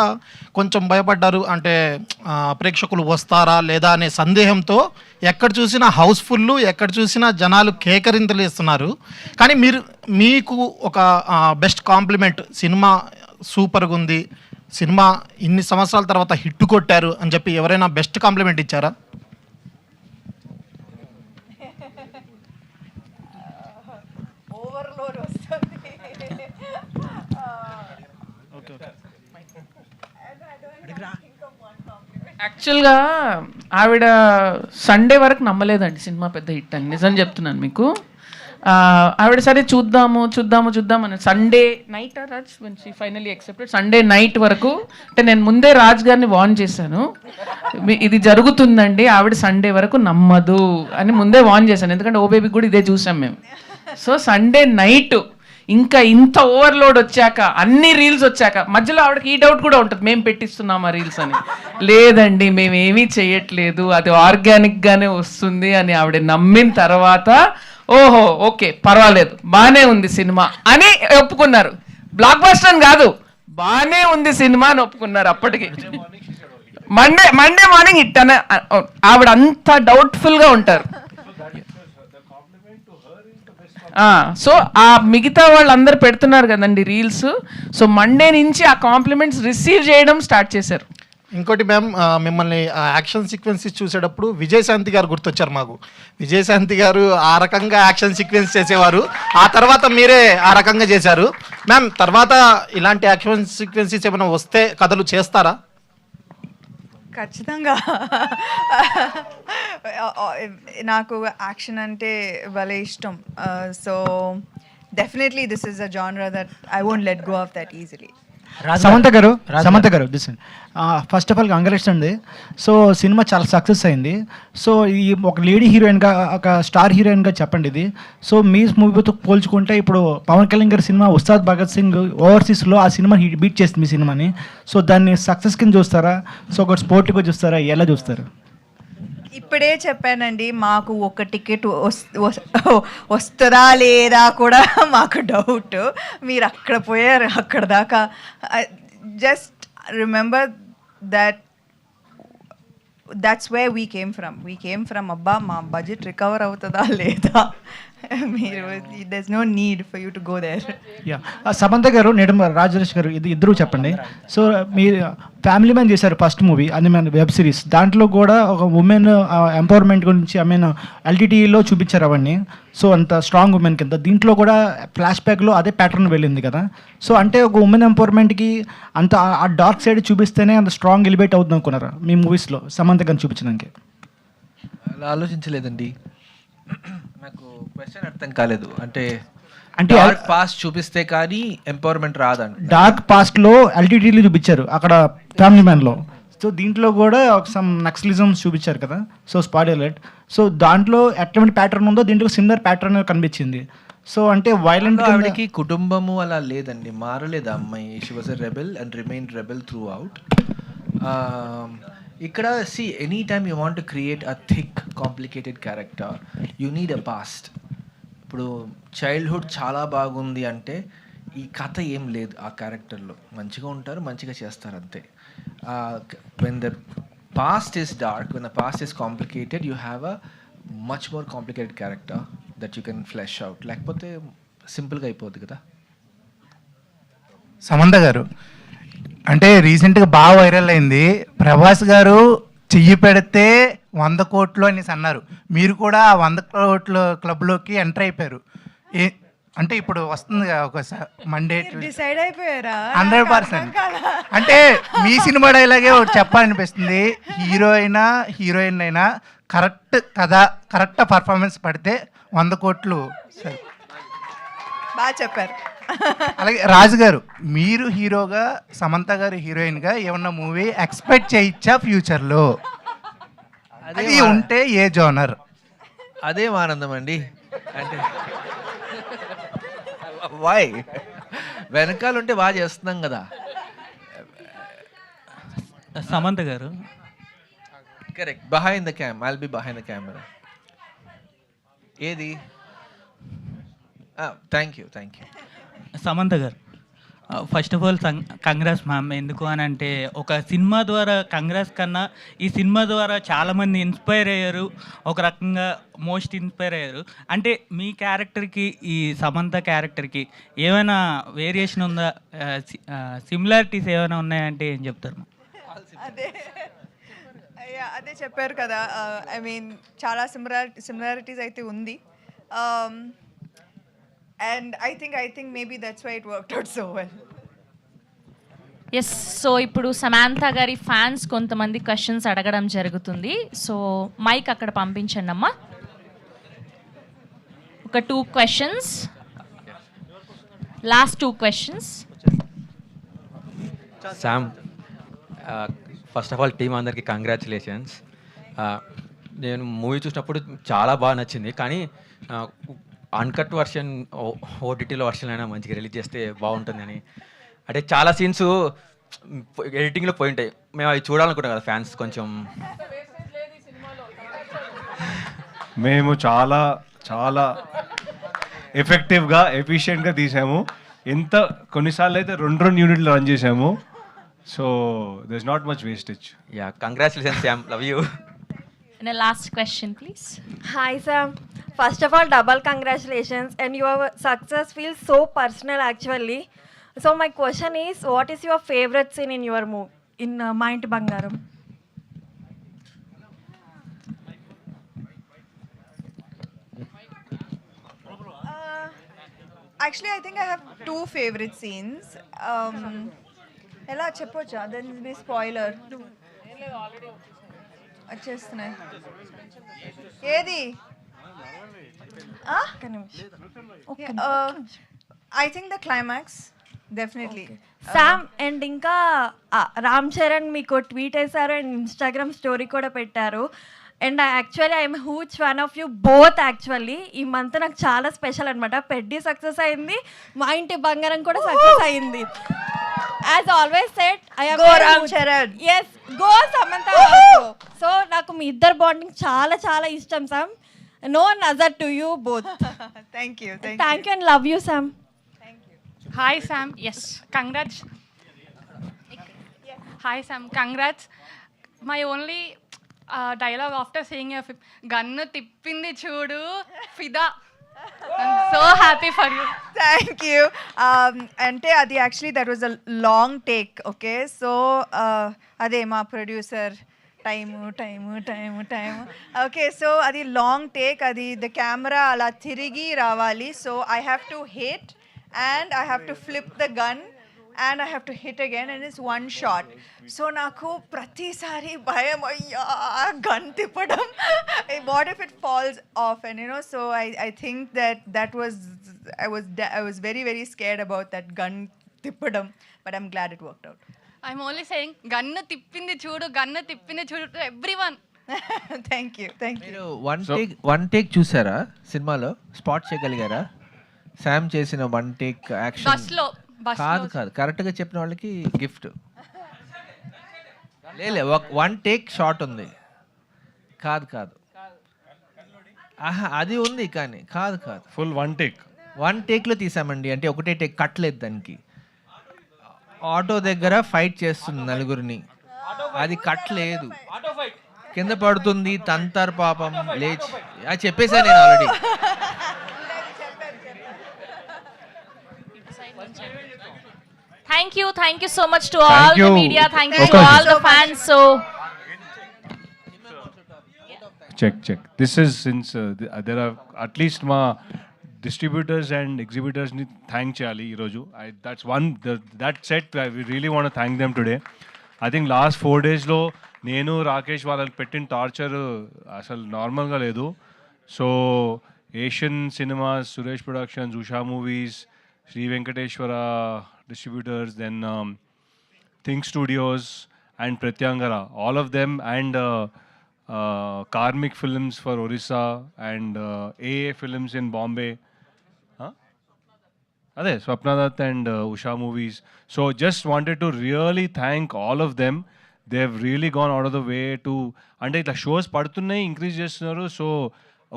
కొంచెం భయపడ్డారు, అంటే ప్రేక్షకులు వస్తారా లేదా అనే సందేహంతో ఎక్కడ చూసినా హౌస్ఫుల్, ఎక్కడ చూసినా జనాలు కేకరింతలు ఇస్తున్నారు. కానీ మీకు ఒక బెస్ట్ కాంప్లిమెంట్, సినిమా సూపర్గా ఉంది, సినిమా ఇన్ని సంవత్సరాల తర్వాత హిట్ కొట్టారు అని చెప్పి ఎవరైనా బెస్ట్ కాంప్లిమెంట్ ఇచ్చారా? యాక్చువల్గా ఆవిడ సండే వరకు నమ్మలేదండి సినిమా పెద్ద హిట్ అని, నిజం చెప్తున్నాను మీకు. ఆవిడ సరే చూద్దాము అని Sunday night Raj when she finally accepted, Sunday night వరకు, అంటే నేను ముందే రాజ్ గారిని వార్న్ చేశాను, ఇది జరుగుతుందండి, ఆవిడ సండే వరకు నమ్మదు అని ముందే వార్న్ చేశాను, ఎందుకంటే ఓ బేబీ కూడా ఇదే చూసాం మేము. సో సండే నైట్ ఇంకా ఇంత ఓవర్లోడ్ వచ్చాక, అన్ని రీల్స్ వచ్చాక, మధ్యలో ఆవిడకి ఈ డౌట్ కూడా ఉంటుంది, మేము పెట్టిస్తున్నాం ఆ రీల్స్ అని. లేదండి మేము ఏమీ చేయట్లేదు, అది ఆర్గానిక్గానే వస్తుంది అని ఆవిడ నమ్మిన తర్వాత ఓహో ఓకే పర్వాలేదు బాగానే ఉంది సినిమా అని ఒప్పుకున్నారు. బ్లాక్ బస్టర్ అని కాదు, బాగానే ఉంది సినిమా అని ఒప్పుకున్నారు. అప్పటికి మండే మార్నింగ్ హిట్ అని ఆవిడ అంత డౌట్ఫుల్గా ఉంటారు. సో ఆ మిగతా వాళ్ళందరూ పెడుతున్నారు కదండి రీల్స్, సో మండే నుంచి ఆ కాంప్లిమెంట్స్ రిసీవ్ చేయడం స్టార్ట్ చేశారు. ఇంకోటి మ్యామ్, మిమ్మల్ని యాక్షన్ సీక్వెన్సెస్ చూసేటప్పుడు విజయశాంతి గారు గుర్తొచ్చారు మాకు. విజయశాంతి గారు ఆ రకంగా యాక్షన్ సీక్వెన్స్ చేసేవారు, ఆ తర్వాత మీరే ఆ రకంగా చేశారు. మ్యామ్ తర్వాత ఇలాంటి యాక్షన్ సీక్వెన్సెస్ ఏమైనా వస్తే కథలు చేస్తారా? ఖచ్చితంగా. నాకు యాక్షన్ అంటే భలే ఇష్టం. So definitely this is a genre that I won't let go of that easily. Samantha గారు this first of all congrats అండి. సో సినిమా చాలా సక్సెస్ అయింది. సో ఈ ఒక లేడీ హీరోయిన్గా, ఒక స్టార్ హీరోయిన్గా చెప్పండి ఇది. సో మీ మూవీతో పోల్చుకుంటే ఇప్పుడు పవన్ కళ్యాణ్ గారి సినిమా ఉస్తాద్ భగత్ సింగ్ ఓవర్సీస్లో ఆ సినిమా బీట్ చేస్తుంది మీ సినిమాని. సో దాన్ని సక్సెస్ కింద చూస్తారా, సో ఒక స్పోర్టివ్గా చూస్తారా, ఎలా చూస్తారు? ఇప్పుడే చెప్పానండి, మాకు ఒక టికెట్ వస్తుందా లేదా కూడా మాకు డౌట్. మీరు అక్కడ పోయారు, అక్కడ దాకా. Just remember that's where we came from. అబ్బా మా బడ్జెట్ రికవర్ అవుతుందా లేదా, మీరు there's no need for you to go there. Samantha గారు, రాజేష్ గారు, ఇది ఇద్దరు చెప్పండి. సో మీరు ఫ్యామిలీ మ్యాన్ చేశారు ఫస్ట్ మూవీ, అది మన వెబ్ సిరీస్. దాంట్లో కూడా ఒక ఉమెన్ ఎంపవర్మెంట్ గురించి ఎల్టీటీలో చూపించారు అవన్నీ. సో అంత స్ట్రాంగ్ ఉమెన్ కింద దీంట్లో కూడా ఫ్లాష్ బ్యాక్లో అదే ప్యాటర్న్ వెళ్ళింది కదా. సో అంటే ఒక ఉమెన్ ఎంపవర్మెంట్కి అంత ఆ డార్క్ సైడ్ చూపిస్తేనే అంత స్ట్రాంగ్ ఎలివేట్ అవుతుంది అనుకున్నారా మీ మూవీస్లో సమంత గారిని చూపించడానికి? అలా ఆలోచించలేదండి, నాకు క్వశ్చన్ అర్థం కాలేదు. అంటే డార్క్ పాస్ట్ చూపిస్తే కానీ ఎంపవర్మెంట్ రాదండి. డార్క్ పాస్ట్లో ఎల్టీటీలో చూపించారు అక్కడ ఫ్యామిలీ మ్యాన్లో. సో దీంట్లో కూడా ఒక సమ్ నక్సలిజం చూపించారు కదా. So spoiler. సో దాంట్లో ఎట్లాంటి ప్యాటర్న్ ఉందో దీంట్లో సిమిలర్ ప్యాటర్న్ కనిపించింది. సో అంటే వైలెంట్, ఆవిడకి కుటుంబము అలా లేదండి, మారలేదు అమ్మాయి. She was a rebel and remain rebel throughout. ఇక్కడ see any time you want to create a thick complicated character you need a past. ఇప్పుడు చైల్డ్హుడ్ చాలా బాగుంది అంటే ఈ కథ ఏం లేదు ఆ క్యారెక్టర్లో. మంచిగా ఉంటారు, మంచిగా చేస్తారు అంతే. When the past is dark, when the past is complicated, you have a much more complicated character that you can flesh out. లేకపోతే సింపుల్గా అయిపోద్ది కదా. సమంత గారు అంటే రీసెంట్గా బాగా వైరల్ అయింది, ప్రభాస్ గారు చెయ్యి పెడితే 100 కోట్లు అనేసి అన్నారు. మీరు కూడా ఆ 100 కోట్ల క్లబ్లోకి ఎంటర్ అయిపోయారు. అంటే ఇప్పుడు వస్తుంది ఒక మండే డిసైడ్ అయిపోయారా? 100%. అంటే మీ సినిమా డైలాగే ఒకటి చెప్పాలనిపిస్తుంది, హీరోయిన్ అయినా కరెక్ట్ కథ, కరెక్ట్ పర్ఫార్మెన్స్ పడితే 100 కోట్లు. సరే, బాగా చెప్పారు. అలాగే రాజు గారు, మీరు హీరోగా, సమంత గారు హీరోయిన్గా ఏమన్నా మూవీ ఎక్స్పెక్ట్ చేయొచ్చా ఫ్యూచర్లో? అది ఉంటే ఏ జోనర్? అదే ఆనందం అండి. అంటే వై వెనకాల ఉంటే బాగా చేస్తున్నాం కదా. సమంత గారు correct, behind the cam, I'll be behind the camera. ఏది? Thank you. సమంత గారు, first of all congrats ma'am. ఎందుకు అని అంటే ఒక సినిమా ద్వారా కంగ్రాట్స్ కన్నా ఈ సినిమా ద్వారా చాలామంది ఇన్స్పైర్ అయ్యారు, ఒక రకంగా మోస్ట్ ఇన్స్పైర్ అయ్యారు. అంటే మీ క్యారెక్టర్కి ఈ సమంత క్యారెక్టర్కి ఏమైనా వేరియేషన్ ఉందా, సిమిలారిటీస్ ఏమైనా ఉన్నాయంటే ఏం చెప్తారు? అదే చెప్పారు కదా, ఐ మీన్ చాలా సిమిలారిటీస్ అయితే ఉంది. And I think maybe that's why it worked out so well. Yes, so ఇప్పుడు సమాంత గారి ఫ్యాన్స్ కొంతమంది క్వశ్చన్స్ అడగడం జరుగుతుంది. సో మైక్ అక్కడ పంపించండి అమ్మా. ఒక 2 questions, last 2 questions. Sam, first of all team అందరికీ కంగ్రాచులేషన్స్. నేను మూవీ చూసినప్పుడు చాలా బాగా నచ్చింది, కానీ అన్కట్ వర్షన్ ఓటీటీలో వర్షన్ అయినా మంచిగా రిలీజ్ చేస్తే బాగుంటుందని. అంటే చాలా సీన్స్ ఎడిటింగ్లో పోయి ఉంటాయి, మేము అవి చూడాలనుకుంటాం కదా ఫ్యాన్స్ కొంచెం. మేము చాలా చాలా ఎఫెక్టివ్గా ఎఫిషియెంట్గా తీసాము. కొన్నిసార్లు అయితే 2 యూనిట్లు రన్ చేసాము. So there is not much wastage. Yeah, congratulations Sam, love you. And a last question, please. Hi, Sam. First of all, double congratulations, and your success feels so personal actually. So my question is, what is your favorite scene in your movie, in Ma Inti Bangaram? Actually, I think I have 2 favorite scenes. ఎలా చెప్పొచ్చా? దెన్ బి స్పాయిలర్ వచ్చేస్తున్నాయి. ఏది? I think the climax definitely. Sam, and ఇంకా రామ్ చరణ్ మీకు ట్వీట్ వేశారు అండ్ ఇన్స్టాగ్రామ్ స్టోరీ కూడా పెట్టారు. And actually I'm huge fan of you both. Actually ఈ మంత్ నాకు చాలా స్పెషల్ అనమాట. పెడ్డి సక్సెస్ అయింది, మా ఇంటి బంగారం కూడా సక్సెస్ అయింది. As always said I am Ram Charan. yes, go Samantha also. So నాకు మీ ఇద్దరు బాండింగ్ చాలా చాలా ఇష్టం సామ్. నో నజర్ to you both. Thank you and love you Sam. Hi Sam. Yes. Congrats. Hi Sam. Congrats. My only dialogue after seeing your film, gun తిప్పింది చూడు ఫిదా. I'm so happy for you. Thank you. అంటే అది actually that was a long take. Okay, so అదే మా ప్రొడ్యూసర్ టైము ఓకే, సో అది లాంగ్ టేక్. అది ద కెమెరా అలా తిరిగి రావాలి. So I have to hit and I have to flip the gun and I have to hit again and it's one shot. So naku pratisari bhayam, ayya gun tippadam, what if it falls off, and you know, so I think that was I was very very scared about that gun tippadam, but I'm glad it worked out. I'm only saying gun తిప్పింది చూడు to everyone. Thank you. మీరు వన్ టేక్ చూసారా సినిమాలో? స్పాట్ చేయగలిగారా? శామ్ చేసిన 1 టేక్ యాక్షన్ కాదు, కరెక్ట్గా చెప్పిన వాళ్ళకి గిఫ్ట్. లేదు, 1 టేక్ షాట్ ఉంది. కాదు ఆహా, అది ఉంది కానీ కాదు ఫుల్ 1 టేక్లో తీసామండి. అంటే ఒకటే టేక్ కట్టలేదు దానికి. ఆటో దగ్గర ఫైట్ చేస్తుంది నలుగురిని, అది కట్టలేదు, కింద పడుతుంది, తంతారు పాపం లేచి. అది చెప్పేశాను నేను already. Thank you so much to all the media. Thank you to all the fans. So check. This is since there are at least ma distributors and exhibitors ni thank cheyali ee roju. That's one that set we really want to thank them today. I think last 4 days lo nenu Rakesh వాళ్ళకి పెట్టిన టార్చర్ అసలు నార్మల్గా లేదు. So Asian cinemas, Suresh productions, Usha movies, Sri Venkateswara distributors, then Think Studios and Pratyangara, all of them, and Karmik Films for Orissa and AA Films in Bombay. Ade Swapna Dutt and Usha Movies. So just wanted to really thank all of them. They have really gone out of the way to, అంటే ఇట్లా షోస్ పడుతున్నాయి, ఇంక్రీజ్ చేస్తున్నారు. సో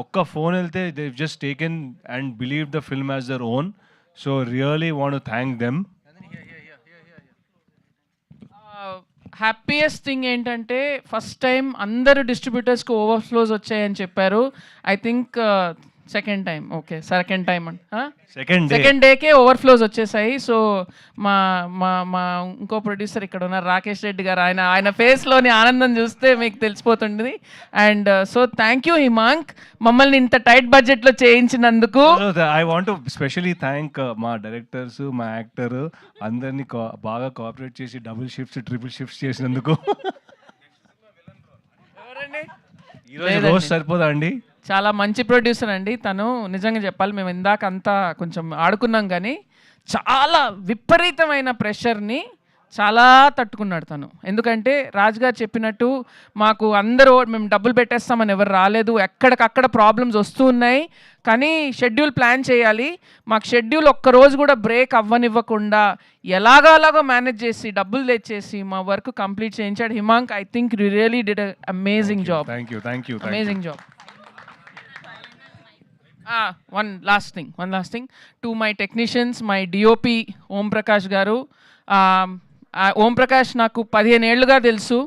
ఒక్క ఫోన్ వెళ్తే they just taken and believe the film as their own. So really want to thank them. Happiest thing ఏంటంటే ఫస్ట్ టైం అందరు డిస్ట్రిబ్యూటర్స్కి ఓవర్ఫ్లోస్ వచ్చాయని చెప్పారు. I think second time second decay overflows వచ్చేసాయి. సో మా మా మా ఇంకో ప్రొడ్యూసర్ ఇక్కడ ఉన్నారు, రాకేష్ రెడ్డి గారు, ఆయన ఫేస్లోని ఆనందం చూస్తే మీకు తెలిసిపోతుంది. And so thank you Himank, మమ్మల్ని ఇంత టైట్ బడ్జెట్లో చేయించినందుకు. I want to specially thank మా డైరెక్టర్స్, మా యాక్టర్ అందరినీ బాగా కోఆపరేట్ చేసి డబుల్ షిఫ్ట్స్, ట్రిపుల్ షిఫ్ట్స్ చేసినందుకు. ఈరోజు రోజు సరిపోదా అండి? చాలా మంచి ప్రొడ్యూసర్ అండి తను, నిజంగా చెప్పాలి. మేము ఇందాక అంతా కొంచెం ఆడుకున్నాం కానీ చాలా విపరీతమైన ప్రెషర్ని చాలా తట్టుకున్నాడు తను. ఎందుకంటే రాజు గారు చెప్పినట్టు మాకు అందరూ మేము డబ్బులు పెట్టేస్తామని ఎవరు రాలేదు, ఎక్కడికక్కడ ప్రాబ్లమ్స్ వస్తూ ఉన్నాయి. కానీ షెడ్యూల్ ప్లాన్ చేయాలి, మాకు షెడ్యూల్ ఒక్కరోజు కూడా బ్రేక్ అవ్వనివ్వకుండా ఎలాగో మేనేజ్ చేసి డబ్బులు తెచ్చేసి మా వర్క్ కంప్లీట్ చేయించాడు Himank. I think you really did a amazing job. Thank you amazing job. One last thing to my technicians, my DOP Om Prakash garu. Om Prakash నాకు 15 ఏళ్ళుగా తెలుసు,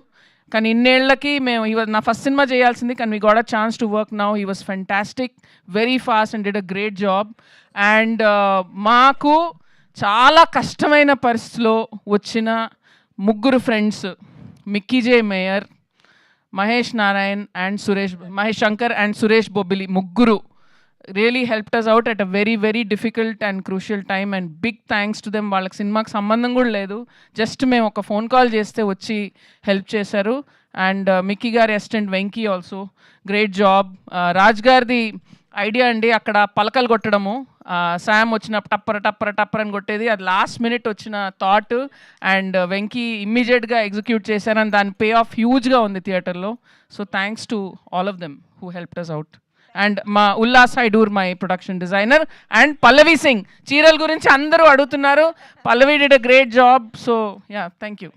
కానీ ఇన్నేళ్ళకి మేము నా ఫస్ట్ సినిమా చేయాల్సింది, కానీ we got a chance to work now. He was fantastic, very fast and did a great job. And మాకు చాలా కష్టమైన పరిస్థితిలో వచ్చిన ముగ్గురు friends, Mickey J mayor, Mahesh Narayan and Mahesh Shankar and Suresh Bobbili, ముగ్గురు really helped us out at a very very difficult and crucial time, and big thanks to them. వాళ్ళకి సినిమాకి సంబంధం కూడా లేదు, జస్ట్ మేము ఒక ఫోన్ కాల్ చేస్తే వచ్చి హెల్ప్ చేశారు. అండ్ మిక్కీ గారి assistant Venky also great job. Raj గారిది ఐడియా అండి, అక్కడ పలకలు కొట్టడము, శామ్ వచ్చిన టప్పర్ అని కొట్టేది, అది లాస్ట్ మినిట్ వచ్చిన థాట్. అండ్ వెంకీ ఇమ్మీడియట్గా ఎగ్జిక్యూట్ చేశారు, అండ్ దాని పే ఆఫ్ హ్యూజ్గా ఉంది థియేటర్లో. So thanks to all of them who helped us out. And మా Ullas Hydoor my production designer, and Pallavi Singh. చీరల గురించి అందరూ అడుగుతున్నారు, Pallavi did a great job. So yeah, thank you.